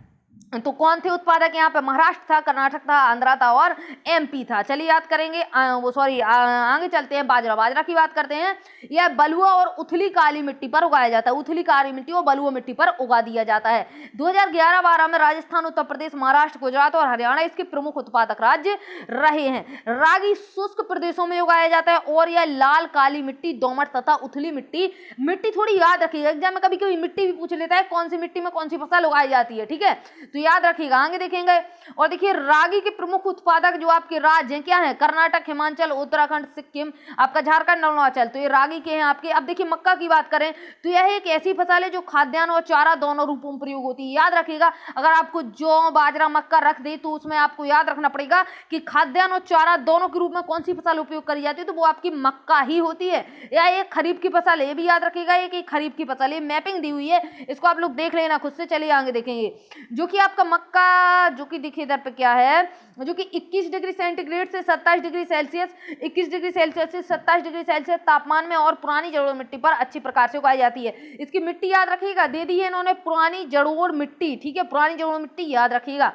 Speaker 1: तो कौन थे उत्पादक, यहाँ पे महाराष्ट्र था, कर्नाटक था, आंध्रा था और एमपी था। चलिए याद करेंगे, आगे चलते हैं। बाजरा की बात करते हैं। यह बलुआ और उथली काली मिट्टी पर उगाया जाता है, उथली काली मिट्टी और बलुआ मिट्टी पर उगा दिया जाता है। 2011-12 में राजस्थान, उत्तर प्रदेश, महाराष्ट्र, गुजरात और हरियाणा इसके प्रमुख उत्पादक राज्य रहे हैं। रागी शुष्क प्रदेशों में उगाया जाता है, और यह लाल, काली मिट्टी, दोमट तथा उथली मिट्टी थोड़ी याद रखिएगा, एग्जाम में कभी कभी मिट्टी भी पूछ लेता है, कौन सी मिट्टी में कौन सी फसल उगाई जाती है। ठीक है, तो याद रखिएगा, आगे देखेंगे। और देखिए रागी के प्रमुख उत्पादक जो आपके राज्य हैं क्या है, कर्नाटक, हिमाचल, उत्तराखंड, सिक्किम, आपका झारखंड, अरुणाचल, तो ये रागी के हैं आपके। अब देखिए मक्का की बात करें, तो यह एक ऐसी फसल है जो खाद्यान्न और चारा दोनों रूपों में प्रयोग होती है। याद रखिएगा, अगर आपको जौ, बाजरा, मक्का रख दे तो उसमें आपको याद रखना पड़ेगा कि खाद्यान्न और चारा दोनों के रूप में कौन सी फसल उपयोग करी जाती है, तो वो आपकी मक्का ही होती है। या एक खरीफ की फसल है, ये भी याद रखिएगा, एक खरीफ की फसल है, मैपिंग दी हुई है, इसको आप लोग देख लेना खुद से। चलिए आगे देखेंगे, जो कि आपका मक्का, जो कि देखिए इधर पे क्या है, जो कि 21 डिग्री सेंटीग्रेड से 27 डिग्री सेल्सियस, 21 डिग्री सेल्सियस से 27 डिग्री सेल्सियस तापमान में और पुरानी जड़ों मिट्टी पर अच्छी प्रकार से उगाई जाती है। इसकी मिट्टी याद रखिएगा, दे दी है इन्होंने, पुरानी जड़ोड़ मिट्टी। ठीक है, पुरानी जड़ोड़ मिट्टी याद रखिएगा।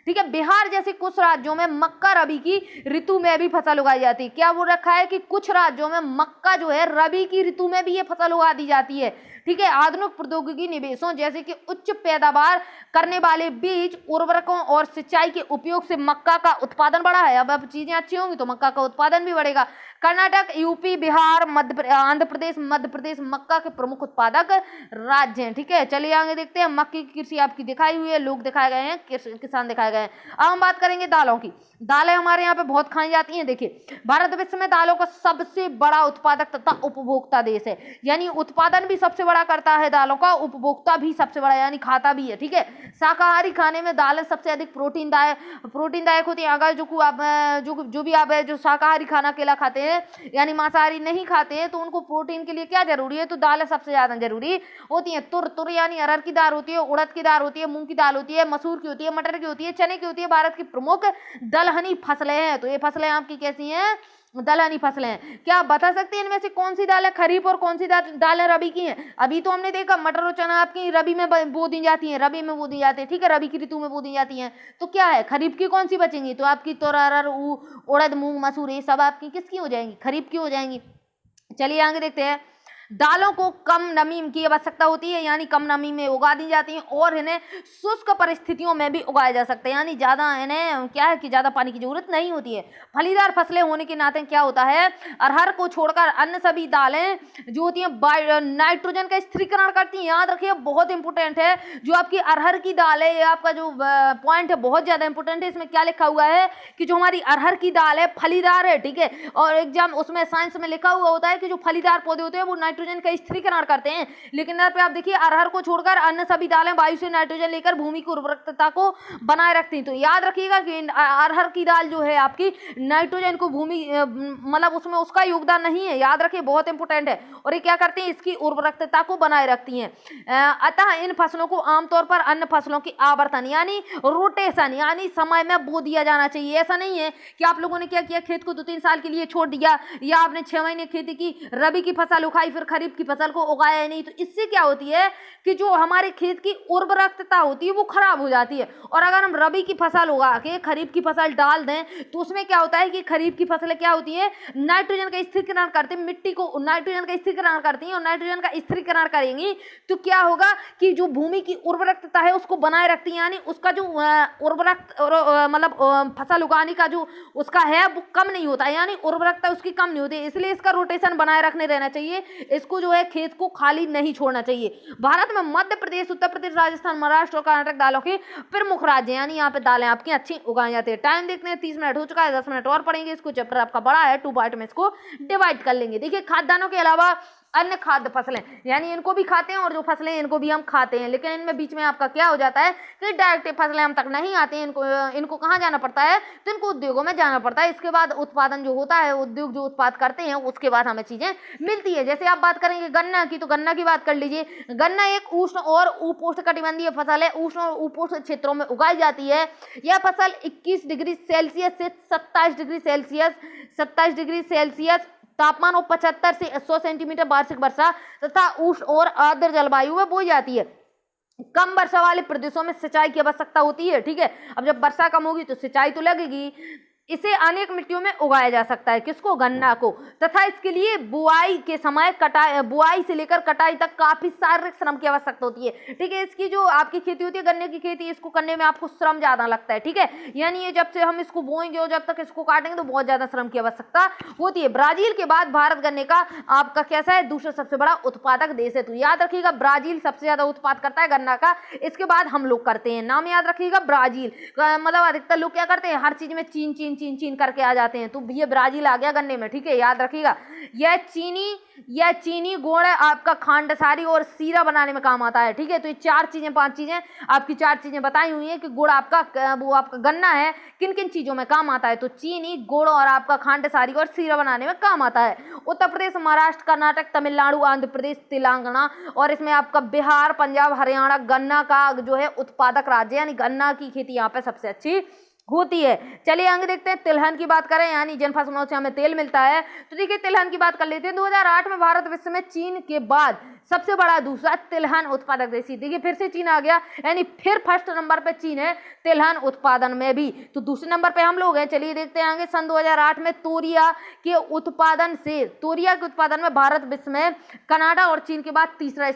Speaker 1: ठीक है, बिहार जैसे कुछ राज्यों में मक्का रबी की ऋतु में भी फसल उगाई जाती है। क्या बोल रखा है कि कुछ राज्यों में मक्का जो है रबी की ऋतु में भी ये फसल उगा दी जाती है। ठीक है, आधुनिक प्रौद्योगिकी निवेशों जैसे कि उच्च पैदावार करने वाले बीज, उर्वरकों और सिंचाई के उपयोग से मक्का का उत्पादन बढ़ा है। अब चीजें अच्छी होंगी तो मक्का का उत्पादन भी बढ़ेगा। कर्नाटक, यूपी, बिहार, आंध्र प्रदेश, मध्य प्रदेश मक्का के प्रमुख उत्पादक राज्य हैं। ठीक है, चलिए आगे देखते हैं। मक्के की कृषि आपकी दिखाई हुई है, लोग दिखाए गए हैं, किसान दिखाए बताए गए हैं। अब हम बात करेंगे दालों की। दालें हमारे यहाँ पे बहुत खाई जाती हैं। देखिए, भारत विश्व में दालों का सबसे बड़ा उत्पादक तथा उपभोक्ता देश है, यानी उत्पादन भी सबसे बड़ा करता है दालों का, उपभोक्ता भी सबसे बड़ा यानी खाता भी है। ठीक है, शाकाहारी खाने में दालें सबसे अधिक प्रोटीनदायक होती है। अगर जो भी आप जो शाकाहारी खाना केला खाते हैं यानी मांसाहारी नहीं खाते हैं, तो उनको प्रोटीन के लिए क्या जरूरी है, तो दालें सबसे ज्यादा जरूरी होती है। तुर यानी अरहर की दाल होती है, उड़द की दाल होती है, मूंग की दाल होती है, मसूर की होती है, मटर की होती है, चने की होती है। भारत की प्रमुख दलहनी फसलें हैं। तो ये फसलें आपकी कैसी हैं, दलहनी फसलें हैं। क्या आप बता सकते हैं इनमें से कौन सी दालें खरीफ और कौन सी दालें रबी की हैं? अभी तो हमने देखा मटर और चना आपकी रबी में बो दी जाती हैं, रबी में बो दी जाती है। ठीक है, रबी की ऋतु में बो दी जाती हैं। तो क्या है, खरीफ की कौन सी बचेंगी? तो आपकी तुर, अरहर, उड़द, मूंग, मसूर, ये सब आपकी किसकी हो जाएंगी, खरीफ की हो जाएंगी। चलिए आगे देखते हैं। दालों को कम नमी की आवश्यकता होती है, यानी कम नमी में उगा दी जाती हैं, और इन्हें शुष्क परिस्थितियों में भी उगाया जा सकता है, यानी ज्यादा इन्हें क्या है कि ज्यादा पानी की जरूरत नहीं होती है। फलीदार फसलें होने के नाते क्या होता है, अरहर को छोड़कर अन्य सभी दालें जो होती हैं नाइट्रोजन का स्थिरीकरण करती हैं। याद रखिए, बहुत इंपोर्टेंट है जो आपकी अरहर की दाल है, ये आपका जो पॉइंट है बहुत ज्यादा इंपोर्टेंट है। इसमें क्या लिखा हुआ है कि जो हमारी अरहर की दाल है फलीदार है। ठीक है, और एग्जाम उसमें साइंस में लिखा हुआ होता है कि जो फलीदार पौधे होते हैं वो नाइट्रोजन का स्थिरीकरण करते हैं। लेकिन यहाँ पे आप देखिए, अरहर को छोड़कर अन्य सभी दालें वायु से नाइट्रोजन लेकर भूमि की उर्वरकता को बनाए रखती हैं। तो याद रखिएगा कि अरहर की दाल जो है आपकी नाइट्रोजन को भूमि मतलब उसमें उसका योगदान नहीं है, याद रखिए, बहुत इंपोर्टेंट है। और ये क्या करती हैं, इसकी उर्वरकता को बनाए रखती हैं। अतः इन फसलों को आमतौर पर अन्य फसलों की आवर्तन यानी रोटेशन यानी समय में बो दिया जाना चाहिए। ऐसा नहीं है कि आप लोगों ने क्या किया, खेत को 2-3 साल के लिए छोड़ दिया, या आपने 6 महीने खेती की, रबी की फसल उखाई, फिर खरीफ की फसल को उगाया नहीं। तो इससे क्या होती है कि जो हमारे खेत की उर्वरकता होती है वो खराब हो जाती है। और अगर हम रबी की फसल उगा के खरीफ की फसल डाल दें, तो उसमें क्या होता है कि खरीफ की फसलें क्या होती है, नाइट्रोजन का स्थिरीकरण करती है, मिट्टी को नाइट्रोजन का स्थिरीकरण करती है, और नाइट्रोजन का स्थिरीकरण करेंगी तो क्या होगा कि जो भूमि की उर्वरकता है उसको बनाए रखती है, यानी उसका जो मतलब फसल उगाने का जो उसका है वो कम नहीं होता है, यानी उर्वरकता उसकी कम नहीं होती। इसलिए इसका रोटेशन बनाए रखने रहना चाहिए, इसको जो है खेत को खाली नहीं छोड़ना चाहिए। भारत में मध्य प्रदेश, उत्तर प्रदेश, राजस्थान, महाराष्ट्र और कर्नाटक दालों के प्रमुख राज्य, यानी यहाँ पे दालें आपकी अच्छी उगाई जाती है। टाइम देखते हैं, 30 मिनट हो चुका है, 10 मिनट और पढ़ेंगे। इसको चैप्टर आपका बड़ा है, 2 पार्ट में इसको डिवाइड कर लेंगे। देखिए, खाद्यान्नों के अलावा अन्य खाद्य फसलें, यानी इनको भी खाते हैं, और जो फसलें इनको भी हम खाते हैं, लेकिन इनमें बीच में आपका क्या हो जाता है कि डायरेक्ट फसलें हम तक नहीं आती हैं, इनको कहाँ जाना पड़ता है, तो इनको उद्योगों में जाना पड़ता है। इसके बाद उत्पादन जो होता है, उद्योग जो उत्पाद करते हैं, उसके बाद हमें चीजें मिलती है। जैसे आप बात करेंगे गन्ना की, तो गन्ना की बात कर लीजिए। गन्ना एक उष्ण और उपोष्ण कटिबंधीय फसल है, उष्ण और उपोष्ण क्षेत्रों में उगाई जाती है। यह फसल 21 डिग्री सेल्सियस से 27 डिग्री सेल्सियस तापमान और 75 से 100 सेंटीमीटर वार्षिक वर्षा तथा उष्ण और आर्द्र जलवायु में बोई जाती है। कम वर्षा वाले प्रदेशों में सिंचाई की आवश्यकता होती है। ठीक है, अब जब वर्षा कम होगी तो सिंचाई तो लगेगी। इसे अनेक मिट्टियों में उगाया जा सकता है, किसको, गन्ना को, तथा इसके लिए बुआई के समय बुआई से लेकर कटाई तक काफी शारीरिक श्रम की आवश्यकता होती है। ठीक है, इसकी जो आपकी खेती होती है गन्ने की खेती, इसको करने में आपको श्रम ज्यादा लगता है। ठीक है, यानी ये जब से हम इसको बोएंगे और जब तक इसको काटेंगे तो बहुत ज्यादा श्रम की आवश्यकता होती है। ब्राजील के बाद भारत गन्ने का आपका कैसा है, दूसरा सबसे बड़ा उत्पादक देश है। तो याद रखिएगा, ब्राजील सबसे ज्यादा उत्पाद करता है गन्ना का, इसके बाद हम लोग करते हैं। नाम याद रखिएगा, ब्राजील। मतलब अधिकतर लोग क्या करते हैं, हर चीज में चीन चीन चीन चीन करके आ जाते हैं, तो ये ब्राजील आ गया गन्ने में। ठीक है, याद रखिएगा, यह चीनी गुड़ आपका खांडसारी और सीरा बनाने में काम आता है। ठीक है, तो ये 4 चीजें 5 चीजें आपकी 4 चीजें बताई हुई हैं कि गुड़ आपका वो आपका गन्ना है किन किन चीजों में काम आता है, तो चीनी, गुड़ और आपका खांडसारी और सीरा बनाने में काम आता है। उत्तर प्रदेश, महाराष्ट्र, कर्नाटक, तमिलनाडु, आंध्र प्रदेश, तेलंगाना और इसमें आपका बिहार, पंजाब, हरियाणा गन्ना का जो है उत्पादक राज्य, यानी गन्ना की खेती यहाँ पे सबसे अच्छी होती है। चलिए आगे देखते हैं, तिलहन की बात करें, यानी जिन फसलों से हमें तेल मिलता है। तो देखिए, तिलहन की बात कर लेते हैं। 2008 में भारत विश्व में चीन के बाद सबसे बड़ा दूसरा तिलहन उत्पादक देश। देखिए, फिर से चीन आ गया, यानी फिर फर्स्ट नंबर पे चीन है तिलहन उत्पादन में भी, तो दूसरे नंबर पे हम लोग हैं। चलिए देखते हैं आगे। सन 2008 में तोरिया के उत्पादन में भारत विश्व में कनाडा और चीन के बाद तीसरा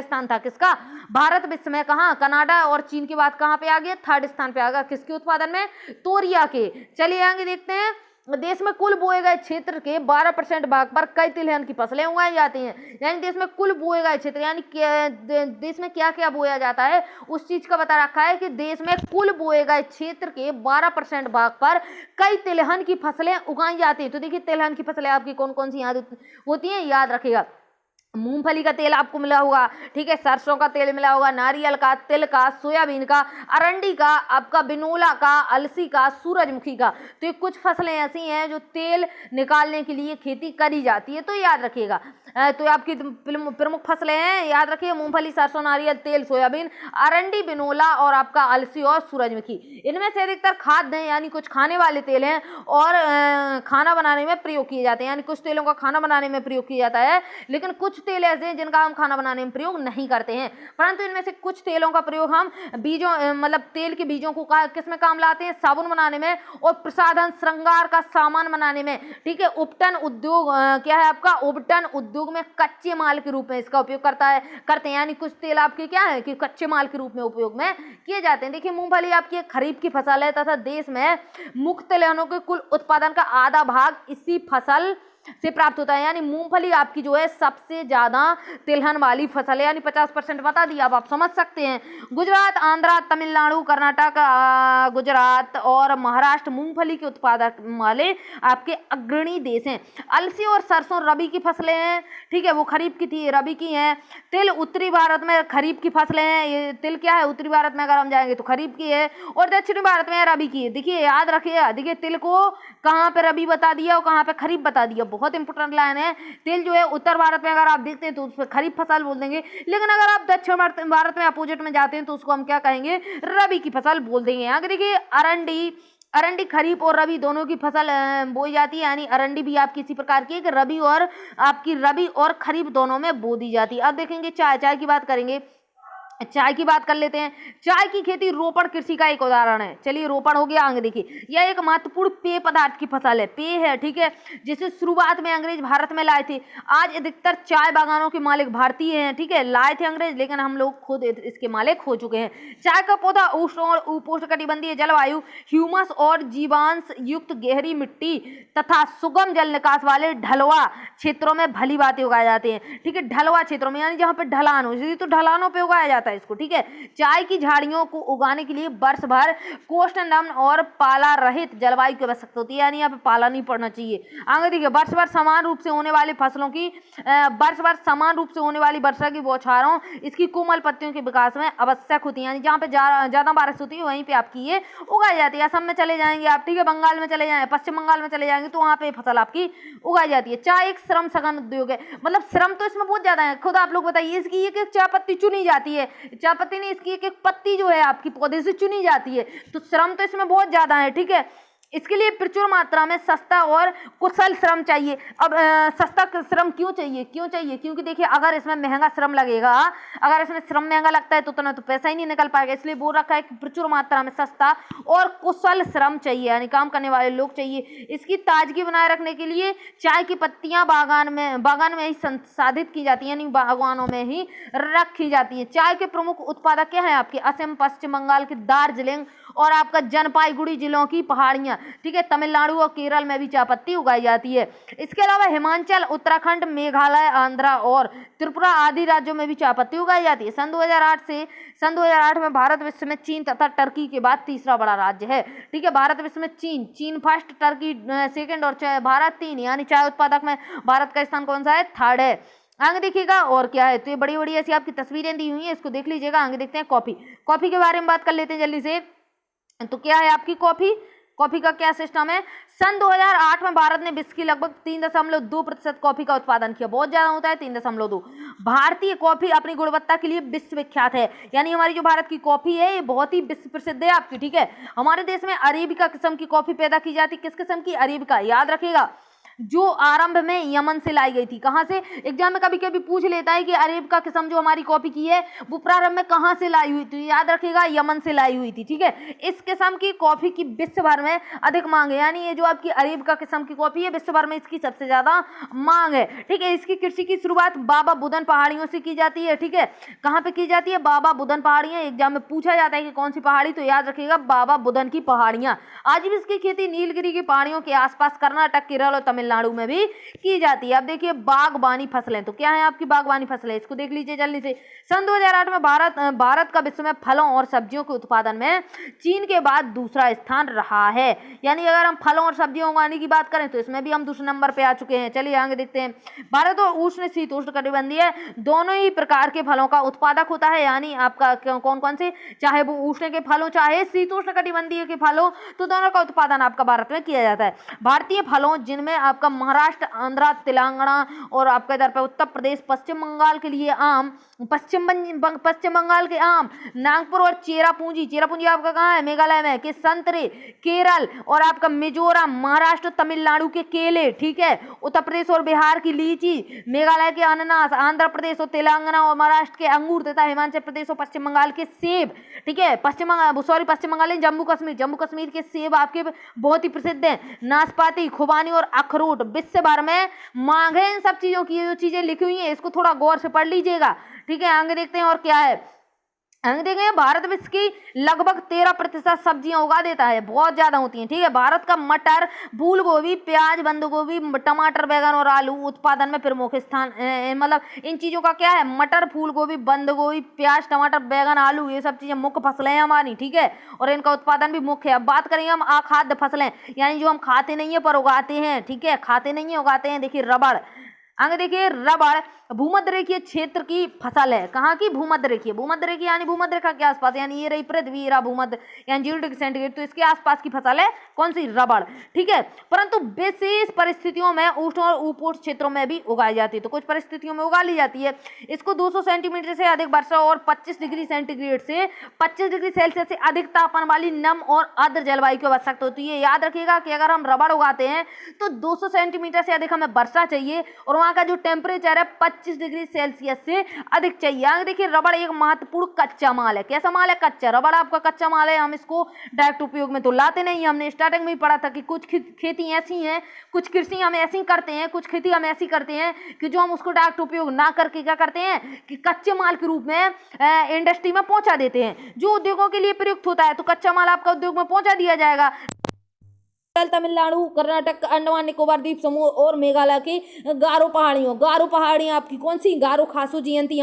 Speaker 1: स्थान था किसका, भारत विश्व में। कहाँ, कनाडा और चीन के बाद कहाँ पे आ गया, 3rd स्थान पे आ गया, किसके उत्पादन में, तोरिया के। चलिए आगे देखते हैं। देश में कुल बोए गए क्षेत्र के 12% भाग पर कई तिलहन की फसलें उगाई जाती हैं। यानी देश में कुल बोए गए क्षेत्र यानी देश में क्या क्या बोया जाता है उस चीज का बता रखा है कि देश में कुल बोए गए क्षेत्र के 12% भाग पर कई तिलहन की फसलें उगाई जाती है। तो देखिए तिलहन की फसलें आपकी कौन कौन सी याद होती हैं, याद रखिएगा। मूंगफली का तेल आपको मिला होगा, ठीक है, सरसों का तेल मिला होगा, नारियल का, तिल का, सोयाबीन का, अरंडी का, आपका बिनोला का, अलसी का, सूरजमुखी का। तो ये कुछ फसलें ऐसी हैं जो तेल निकालने के लिए खेती करी जाती है, तो याद रखिएगा। तो आपकी प्रमुख फसलें हैं, याद रखिए, मूंगफली, सरसों, नारियल, तेल, सोयाबीन, अरंडी, बिनोला और आपका अलसी और सूरजमुखी। इनमें से अधिकतर खाद्य हैं यानी कुछ खाने वाले तेल हैं और खाना बनाने में प्रयोग किए जाते हैं। यानी कुछ तेलों का खाना बनाने में प्रयोग किया जाता है, लेकिन कुछ तेल ऐसे हैं जिनका हम खाना बनाने में प्रयोग नहीं करते हैं। परंतु इनमें से कुछ तेलों का प्रयोग हम बीजों मतलब तेल के बीजों को किस में काम लाते हैं, साबुन बनाने में और प्रसाधन श्रृंगार का सामान बनाने में, ठीक है। उपटन उद्योग क्या है आपका, उपटन उद्योग में कच्चे माल के रूप में इसका उपयोग करते हैं। यानी कुछ तेल आपके क्या है कि कच्चे माल के रूप में उपयोग में किए जाते हैं। देखिए मूंगफली आपकी एक खरीफ की फसल है तथा देश में मुख्य तिलहनों के कुल उत्पादन का आधा भाग इसी फसल से प्राप्त होता है। यानी मूंगफली आपकी जो है सबसे ज्यादा तिलहन वाली फसल है, यानी 50% बता दिया। अब आप समझ सकते हैं गुजरात, आंध्रा, तमिलनाडु, कर्नाटक, गुजरात और महाराष्ट्र मूंगफली के उत्पादक वाले आपके अग्रणी देश हैं। अलसी और सरसों रबी की फसलें हैं, ठीक है, वो खरीफ की थी, रबी की हैं। तिल उत्तरी भारत में खरीफ की फसलें हैं। ये तिल क्या है, उत्तरी भारत में अगर हम जाएंगे तो खरीफ की है और दक्षिणी भारत में रबी की है। देखिए याद रखिए, देखिए तिल को कहाँ पे रबी बता दिया और कहाँ पे खरीफ बता दिया, बहुत इंपॉर्टेंट लाइन है। तिल जो है उत्तर भारत में अगर आप देखते हैं तो उसमें खरीफ फसल बोल देंगे, लेकिन अगर आप दक्षिण भारत में अपोजिट में जाते हैं तो उसको हम क्या कहेंगे, रबी की फसल बोल देंगे। आगे देखिए अरंडी खरीफ और रबी दोनों की फसल बोई जाती है। यानी अरंडी भी आप किसी प्रकार की एक रबी और खरीफ दोनों में बो दी जाती है। अब देखेंगे चाय की बात करेंगे, चाय की बात कर लेते हैं। चाय की खेती रोपण कृषि का एक उदाहरण है। चलिए रोपण हो गया, आगे देखिए, यह एक महत्वपूर्ण पेय पदार्थ की फसल है, पेय है, ठीक है, जिसे शुरुआत में अंग्रेज भारत में लाए थे। आज अधिकतर चाय बागानों के मालिक भारतीय हैं, ठीक है, लाए थे अंग्रेज लेकिन हम लोग खुद इसके मालिक हो चुके हैं। चाय का पौधा उष्ण और उपोष्णकटिबंधीय जलवायु, ह्यूमस और जीवांश युक्त गहरी मिट्टी तथा सुगम जल निकास वाले ढलवा क्षेत्रों में भली भांति उगाए जाते हैं, ठीक है। ढलवा क्षेत्रों में यानी जहाँ पे ढलान हो, तो ढलानों पे उगाया जाता है इसको, ठीक है। चाय की झाड़ियों को उगाने के लिए वर्ष भर कोष्णनम और पाला रहित जलवायु की आवश्यकता होती है। यानी यहाँ पे पाला नहीं पड़ना चाहिए। आगे देखिए, वर्ष भर समान रूप से होने वाली वर्षा की बौछारों इसकी कोमल पत्तियों के विकास में आवश्यक होती है। यानी जहाँ पे ज्यादा बारिश होती है वहीं पे आपकी ये उगाई जाती है। असम में चले जाएंगे आप, ठीक है, बंगाल में चले जाएंगे, पश्चिम बंगाल में चले जाएंगे तो वहाँ पे फसल आपकी उगाई जाती है। चाय एक श्रम सघन उद्योग है, मतलब श्रम तो इसमें बहुत ज्यादा है। खुद आप लोग बताइए, इसकी एक एक चाय पत्ती चुनी जाती है, चाय पत्ती नहीं, इसकी एक एक पत्ती जो है आपकी पौधे से चुनी जाती है, तो श्रम तो इसमें बहुत ज्यादा है, ठीक है। इसके लिए प्रचुर मात्रा में सस्ता और कुशल श्रम चाहिए। अब सस्ता श्रम क्यों चाहिए, क्योंकि देखिए अगर इसमें महंगा श्रम लगेगा, अगर इसमें श्रम महंगा लगता है तो उतना तो पैसा ही नहीं निकल पाएगा। इसलिए बोल रखा है कि प्रचुर मात्रा में सस्ता और कुशल श्रम चाहिए, यानी काम करने वाले लोग चाहिए। इसकी ताजगी बनाए रखने के लिए चाय की पत्तियां बागान में ही संसाधित की जाती है, यानी बागानों में ही रखी जाती है। चाय के प्रमुख उत्पादक क्या है आपके, असम, पश्चिम बंगाल की दार्जिलिंग और आपका जलपाईगुड़ी जिलों की पहाड़ियां, ठीक है, तमिलनाडु और केरल में भी चाय पत्ती उगाई जाती है। इसके अलावा हिमाचल, उत्तराखंड, मेघालय, आंध्रा और त्रिपुरा आदि राज्यों में भी चाय पत्ती उगाई जाती है। सन 2008 में भारत विश्व में चीन तथा टर्की के बाद तीसरा बड़ा राज्य है, ठीक है। भारत विश्व में चीन फर्स्ट, टर्की सेकंड और भारत 3, यानी चाय उत्पादक में भारत का स्थान कौन सा है, 3rd है। आगे देखिएगा और क्या है, तो ये बड़ी बड़ी ऐसी आपकी तस्वीरें दी हुई हैं, इसको देख लीजिएगा। आगे देखते हैं कॉफी के बारे में बात कर लेते हैं जल्दी से। तो क्या है आपकी कॉफी का क्या सिस्टम है। सन 2008 में भारत ने विश्व की लगभग 3.2% कॉफी का उत्पादन किया, बहुत ज्यादा होता है 3.2। भारतीय कॉफी अपनी गुणवत्ता के लिए विश्व विख्यात है, यानी हमारी जो भारत की कॉफी है ये बहुत ही विश्व प्रसिद्ध है आपकी, ठीक है। हमारे देश में अरेबिका किस्म की कॉफी पैदा की जाती है, किस किस्म की, अरेबिका, याद रखिएगा। जो आरंभ में यमन से लाई गई थी। कहां से? एग्जाम में कभी कभी पूछ लेता है कि अरेबिका किस्म जो हमारी कॉपी की है वो प्रारंभ में कहां से लाई हुई थी, याद रखिएगा यमन से लाई हुई थी। ठीक है, इस किस्म की कॉफी की विश्व भर में अधिक मांग है, यानी ये जो आपकी अरेबिका किस्म की कॉफी है विश्व भर में इसकी सबसे ज्यादा मांग है। ठीक है, इसकी कृषि की शुरुआत बाबा बुदन पहाड़ियों से की जाती है। ठीक है, कहां पे की जाती है? बाबा बुदन पहाड़ियां। एग्जाम में पूछा जाता है कि कौन सी पहाड़ी, तो याद रखिएगा बाबा बुदन की पहाड़ियां। आज भी इसकी खेती नीलगिरी की पहाड़ियों के आसपास कर्नाटक, केरल और तमिलनाडु में भी की जाती है। अब देखिए बागबानी फसलें, तो क्या है आपकी बागबानी फसलें, इसको देख लीजिए जल्दी से। सन 2008 में भारत का विश्व में फलों और सब्जियों के उत्पादन में चीन के बाद दूसरा स्थान रहा है। यानी अगर हम फलों और सब्जियों उगाने की बात करें तो इसमें भी हम दूसरे नंबर पे आ चुके हैं। चलिए आगे देखते हैं। भारत और उष्ण शीतोष्ण कटिबंधीय दोनों ही प्रकार के फलों का उत्पादक होता है। यानी आपका कौन कौन से, चाहे वो उष्ण के फलों चाहे शीतोष्ण कटिबंधीय के फलों, तो दोनों का उत्पादन आपका भारत में किया जाता है। भारतीय फलों जिनमें आपका महाराष्ट्र, आंध्र, तेलंगाना और आपका इधर पे उत्तर प्रदेश, पश्चिम बंगाल के लिए आम, पश्चिम बंगाल के आम, नागपुर और चेरापूंजी आपका कहाँ है? मेघालय में, के संतरे, केरल और आपका मिजोरम, महाराष्ट्र, तमिलनाडु के केले। ठीक है, उत्तर प्रदेश और बिहार की लीची, मेघालय के अनानास, आंध्र प्रदेश और तेलंगाना और महाराष्ट्र के अंगूर तथा हिमाचल प्रदेश और पश्चिम बंगाल के सेब। ठीक है, पश्चिम बंगाल जम्मू कश्मीर के सेब आपके बहुत ही प्रसिद्ध हैं। नाशपाती, खुबानी और अखरोट विश्व भर में मांग है इन सब चीजों की। जो चीजें लिखी हुई हैं इसको थोड़ा गौर से पढ़ लीजिएगा। ठीक है, आगे देखते हैं और क्या है। आगे देखेंगे, भारत विश्व की लगभग 13% सब्जियां उगा देता है, बहुत ज्यादा होती हैं। ठीक है, भारत का मटर, फूल गोभी, प्याज, बंद गोभी, टमाटर, बैगन और आलू उत्पादन में प्रमुख स्थान, मतलब इन चीजों का क्या है? मटर, फूल गोभी, बंद गोभी, प्याज, टमाटर, बैगन, आलू, ये सब चीजें मुख्य फसलें हैं हमारी। ठीक है, और इनका उत्पादन भी मुख्य है। अब बात करेंगे हम अखाद्य फसलें, यानी जो हम खाते नहीं है पर उगाते हैं। ठीक है, खाते नहीं है उगाते हैं। देखिए रबड़, आगे देखिए रबड़ भूमध्य रेखीय क्षेत्र की फसल है। कहाँ की? भूमध्य रेखीय यानी भूमध्य रेखा के आसपास, यानी ये रही पृथ्वी, ये रहा भूमध्य यानी 0 डिग्री सेंटीग्रेड, तो इसके आसपास की फसल है कौन सी? रबड़। ठीक है, परंतु विशेष परिस्थितियों में उष्ण और उपोष्ण क्षेत्रों में भी उगाई जाती है। तो कुछ परिस्थितियों में उगा ली जाती है। इसको 200 सेंटीमीटर से अधिक वर्षा और 25 डिग्री सेंटीग्रेड से 25 डिग्री सेल्सियस से अधिक तापमान वाली नम और आर्द्र जलवायु की आवश्यकता होती है। याद रखिएगा कि अगर हम रबड़ उगाते हैं तो 200 सेंटीमीटर से अधिक हमें वर्षा चाहिए और वहां का जो टेम्परेचर है 25 डिग्री सेल्सियस से अधिक चाहिए। आगे देखिए रबड़ एक महत्वपूर्ण कच्चा माल है। कैसा माल है? कच्चा। रबड़ आपका कच्चा माल है। हम इसको डायरेक्ट उपयोग में तो लाते नहीं। हमने स्टार्टिंग में ही पढ़ा था कि कुछ खेती ऐसी हैं, कुछ कृषि हम ऐसी करते हैं, कुछ खेती हम ऐसी करते हैं कि जो हम उसको डायरेक्ट उपयोग ना करके क्या करते हैं कि कच्चे माल के रूप में इंडस्ट्री में पहुंचा देते हैं, जो उद्योगों के लिए प्रयुक्त होता है। तो कच्चा माल आपका उद्योग में पहुंचा दिया जाएगा। तमिलनाडु, कर्नाटक, अंडमान निकोबार द्वीप समूह और मेघालय की गारो पहाड़ियां आपकी कौन सी? गारो खासी जयंती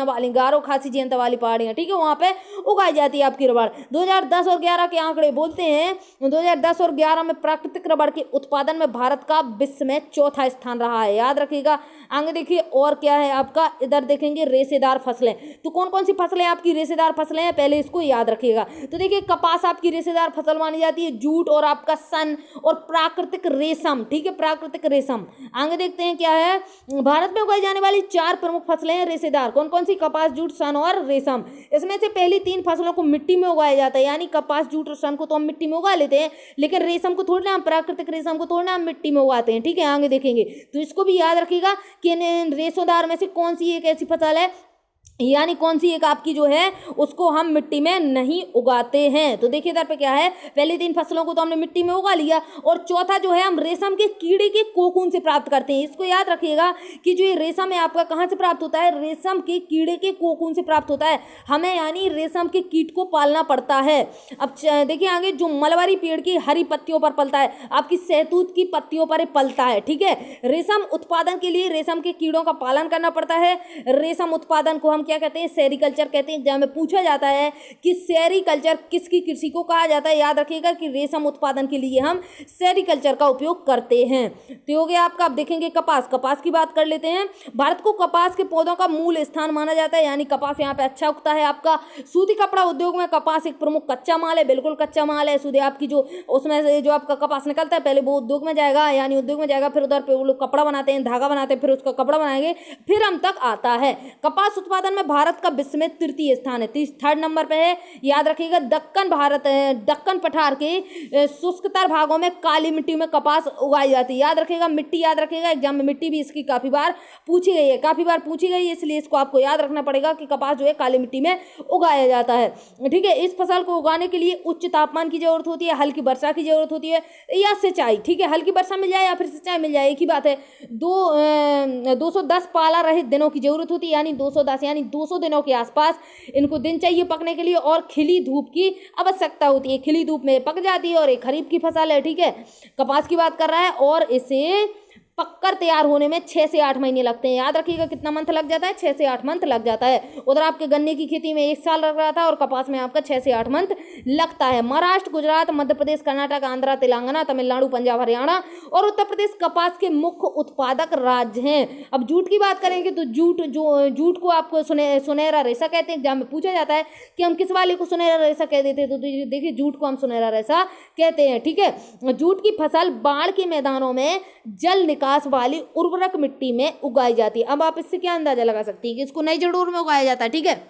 Speaker 1: वाली पहाड़ियां। ठीक है, वहां पे उगाई जाती है आपकी रबड़। 2010 और 11 के आंकड़े बोलते हैं, 2010 और 11 में प्राकृतिक रबड़ के उत्पादन में भारत का विश्व में चौथा स्थान रहा है। याद रखिएगा। आगे देखिए और क्या है आपका, इधर देखेंगे रेशेदार फसलें। तो कौन कौन सी फसलें आपकी रेशेदार फसलें हैं, पहले इसको याद रखिएगा। तो देखिए कपास आपकी रेशेदार फसल मानी जाती है, जूट और आपका सन और प्राकृतिक रेशम। ठीक है, प्राकृतिक रेशम। आगे देखते हैं क्या है, भारत में उगाई जाने वाली 4 प्रमुख फसलें हैं रेशेदार। कौन कौन सी? कपास, जूट, सन और रेशम। इसमें से पहली 3 फसलों को मिट्टी में उगाया जाता है, यानी कपास, जूट और सन को तो हम मिट्टी में उगा लेते हैं, लेकिन रेशम को थोड़ी ना, हम प्राकृतिक रेशम को थोड़ी ना हम मिट्टी में उगाते हैं। ठीक है, आगे देखेंगे तो इसको भी याद रखिएगा कि रेशेदार में से कौन सी एक ऐसी फसल है, यानी कौन सी एक आपकी जो है उसको हम मिट्टी में नहीं उगाते हैं। तो देखिए इधर पे क्या है, पहली 3 फसलों को तो हमने मिट्टी में उगा लिया और चौथा जो है हम रेशम के कीड़े के कोकून से प्राप्त करते हैं। इसको याद रखिएगा कि जो ये रेशम है आपका कहाँ से प्राप्त होता है? रेशम के कीड़े के कोकून से प्राप्त होता है। हमें यानी रेशम के कीट को पालना पड़ता है। अब देखिए आगे, जो मलबरी पेड़ की हरी पत्तियों पर पलता है, आपकी सहतूत की पत्तियों पर पलता है। ठीक है, रेशम उत्पादन के लिए रेशम के कीड़ों का पालन करना पड़ता है। रेशम उत्पादन को हम क्या कहते हैं? सेरीकल्चर कहते हैं। जहाँ में पूछा जाता है कि सेरीकल्चर किसकी कृषि को कहा जाता है, याद रखिएगा कि रेशम उत्पादन के लिए हम सेरीकल्चर का उपयोग करते हैं। तो हो गया आपका। अब देखेंगे कपास की बात कर लेते हैं। भारत को कपास के पौधों का मूल स्थान माना जाता है, यानी कपास यहाँ पे अच्छा उगता है। आपका सूती कपड़ा उद्योग में कपास एक प्रमुख कच्चा माल है, बिल्कुल कच्चा माल है। सूती आपकी जो उसमें से जो आपका कपास निकलता है पहले वो उद्योग में जाएगा, यानी उद्योग में जाएगा, फिर उधर पे वो लोग कपड़ा बनाते हैं, धागा बनाते हैं, फिर उसका कपड़ा बनाएंगे, फिर हम तक आता है। कपास उत्पादन उत्पादन में भारत का विश्व में तृतीय स्थान है, 3rd नंबर पे है। याद रखिएगा दक्कन पठार के शुष्कतर भागों में काली मिट्टी में कपास उगाई जाती है। याद रखिएगा, मिट्टी याद रखिएगा, एग्जाम में मिट्टी भी इसकी काफी बार पूछी गई है, इसलिए इसको आपको याद रखना पड़ेगा कि कपास जो है काली मिट्टी में उगाया जाता है। ठीक है, इस फसल को उगाने के लिए उच्च तापमान की जरूरत होती है, हल्की वर्षा की जरूरत होती है या सिंचाई। ठीक है, हल्की वर्षा मिल जाए या फिर सिंचाई मिल जाए, एक ही बात है। 210 पाला रहित दिनों की जरूरत होती है, यानी 210 यानी 200 दिनों के आसपास इनको दिन चाहिए पकने के लिए, और खिली धूप की आवश्यकता होती है। खिली धूप में पक जाती है और एक खरीफ की फसल है। ठीक है, कपास की बात कर रहा है और इसे पककर तैयार होने में 6 से 8 महीने लगते हैं। याद रखिएगा कितना मंथ लग जाता है, 6 से 8 मंथ लग जाता है। उधर आपके गन्ने की खेती में 1 साल लग रहा था और कपास में आपका 6 से 8 मंथ लगता है। महाराष्ट्र, गुजरात, मध्य प्रदेश, कर्नाटक, आंध्र, तेलंगाना, तमिलनाडु, पंजाब, हरियाणा और उत्तर प्रदेश कपास के मुख्य उत्पादक राज्य हैं। अब जूट की बात करेंगे तो जूट को आपको सुनहरा रेशा कहते हैं। एग्जाम में पूछा जाता है कि हम किस वाले को सुनहरा रेशा कह देते हैं, तो देखिए जूट को हम सुनहरा रेशा कहते हैं। ठीक है, जूट की फसल बाढ़ के मैदानों में जल निकास वाली उर्वरक मिट्टी में उगाई जाती है। अब आप इससे क्या अंदाजा लगा सकती है कि इसको नई जड़ोर में उगाया जाता है। ठीक है,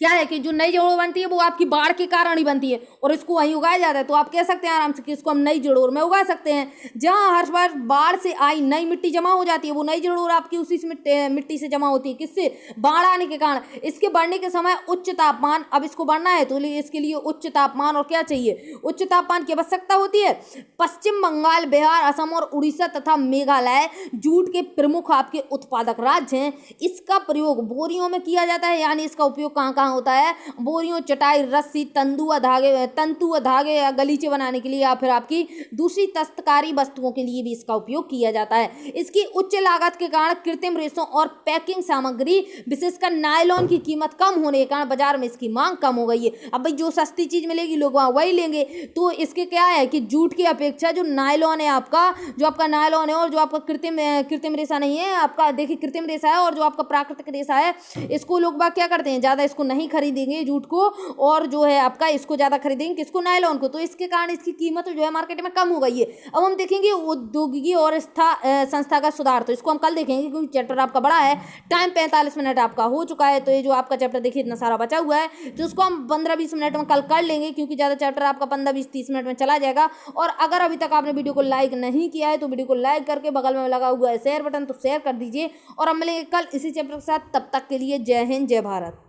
Speaker 1: क्या है कि जो नई जड़ोर बनती है वो आपकी बाढ़ के कारण ही बनती है और इसको वहीं उगाया जाता है, तो आप कह सकते हैं आराम से कि इसको हम नई जड़ोर में उगा सकते हैं। जहां हर बार बाढ़ से आई नई मिट्टी जमा हो जाती है, वो नई जड़ोर आपकी उसी मिट्टी से जमा होती है। किससे? बाढ़ आने के कारण। इसके बढ़ने के समय उच्च तापमान, अब इसको बढ़ना है तो इसके लिए उच्च तापमान और क्या चाहिए, उच्च तापमान की आवश्यकता होती है। पश्चिम बंगाल, बिहार, असम और उड़ीसा तथा मेघालय जूट के प्रमुख आपके उत्पादक राज्य हैं। इसका प्रयोग बोरियों में किया जाता है, यानी इसका उपयोग कहाँ होता है, बोरियों, चटाई, रस्सी, तंतु व धागे या गलीचे बनाने के लिए या फिर आपकी दूसरी दस्तकारी वस्तुओं के लिए भी इसका उपयोग किया जाता है। इसकी उच्च लागत के कारण कृत्रिम रेशों और पैकिंग सामग्री विशेषकर नायलॉन की कीमत कम होने के कारण बाजार में इसकी मांग कम हो गई है। अब भाई जो सस्ती चीज मिलेगी लोग वही लेंगे, तो इसके क्या है कि जूट की अपेक्षा जो नायलॉन है आपका, जो आपका नायलॉन है और जो आपका कृत्रिम रेशा नहीं है आपका, देखिए कृत्रिम रेशा है और जो आपका प्राकृतिक रेशा है, इसको लोग बाग क्या करते हैं, ज्यादा इसको नहीं खरीदेंगे जूट को, और जो है आपका इसको ज्यादा खरीदेंगे किसको, नायलॉन को। तो इसके कारण इसकी कीमत जो है मार्केट में कम हो गई है। अब हम देखेंगे औद्योगिकी और संस्थागत सुधार, तो इसको हम कल देखेंगे क्योंकि चैप्टर आपका बड़ा है। टाइम 45 मिनट आपका हो चुका है, तो ये जो आपका चैप्टर देखिए इतना सारा बचा हुआ है, तो उसको हम 15-20 मिनट में कल कर लेंगे क्योंकि ज्यादा चैप्टर आपका 15-20-30 मिनट में चला जाएगा। और अगर अभी तक आपने वीडियो को लाइक नहीं किया है तो वीडियो को लाइक करके बगल में लगा हुआ है शेयर बटन, तो शेयर कर दीजिए। और हम मिलेंगे कल इसी चैप्टर के साथ, तब तक के लिए जय हिंद, जय भारत।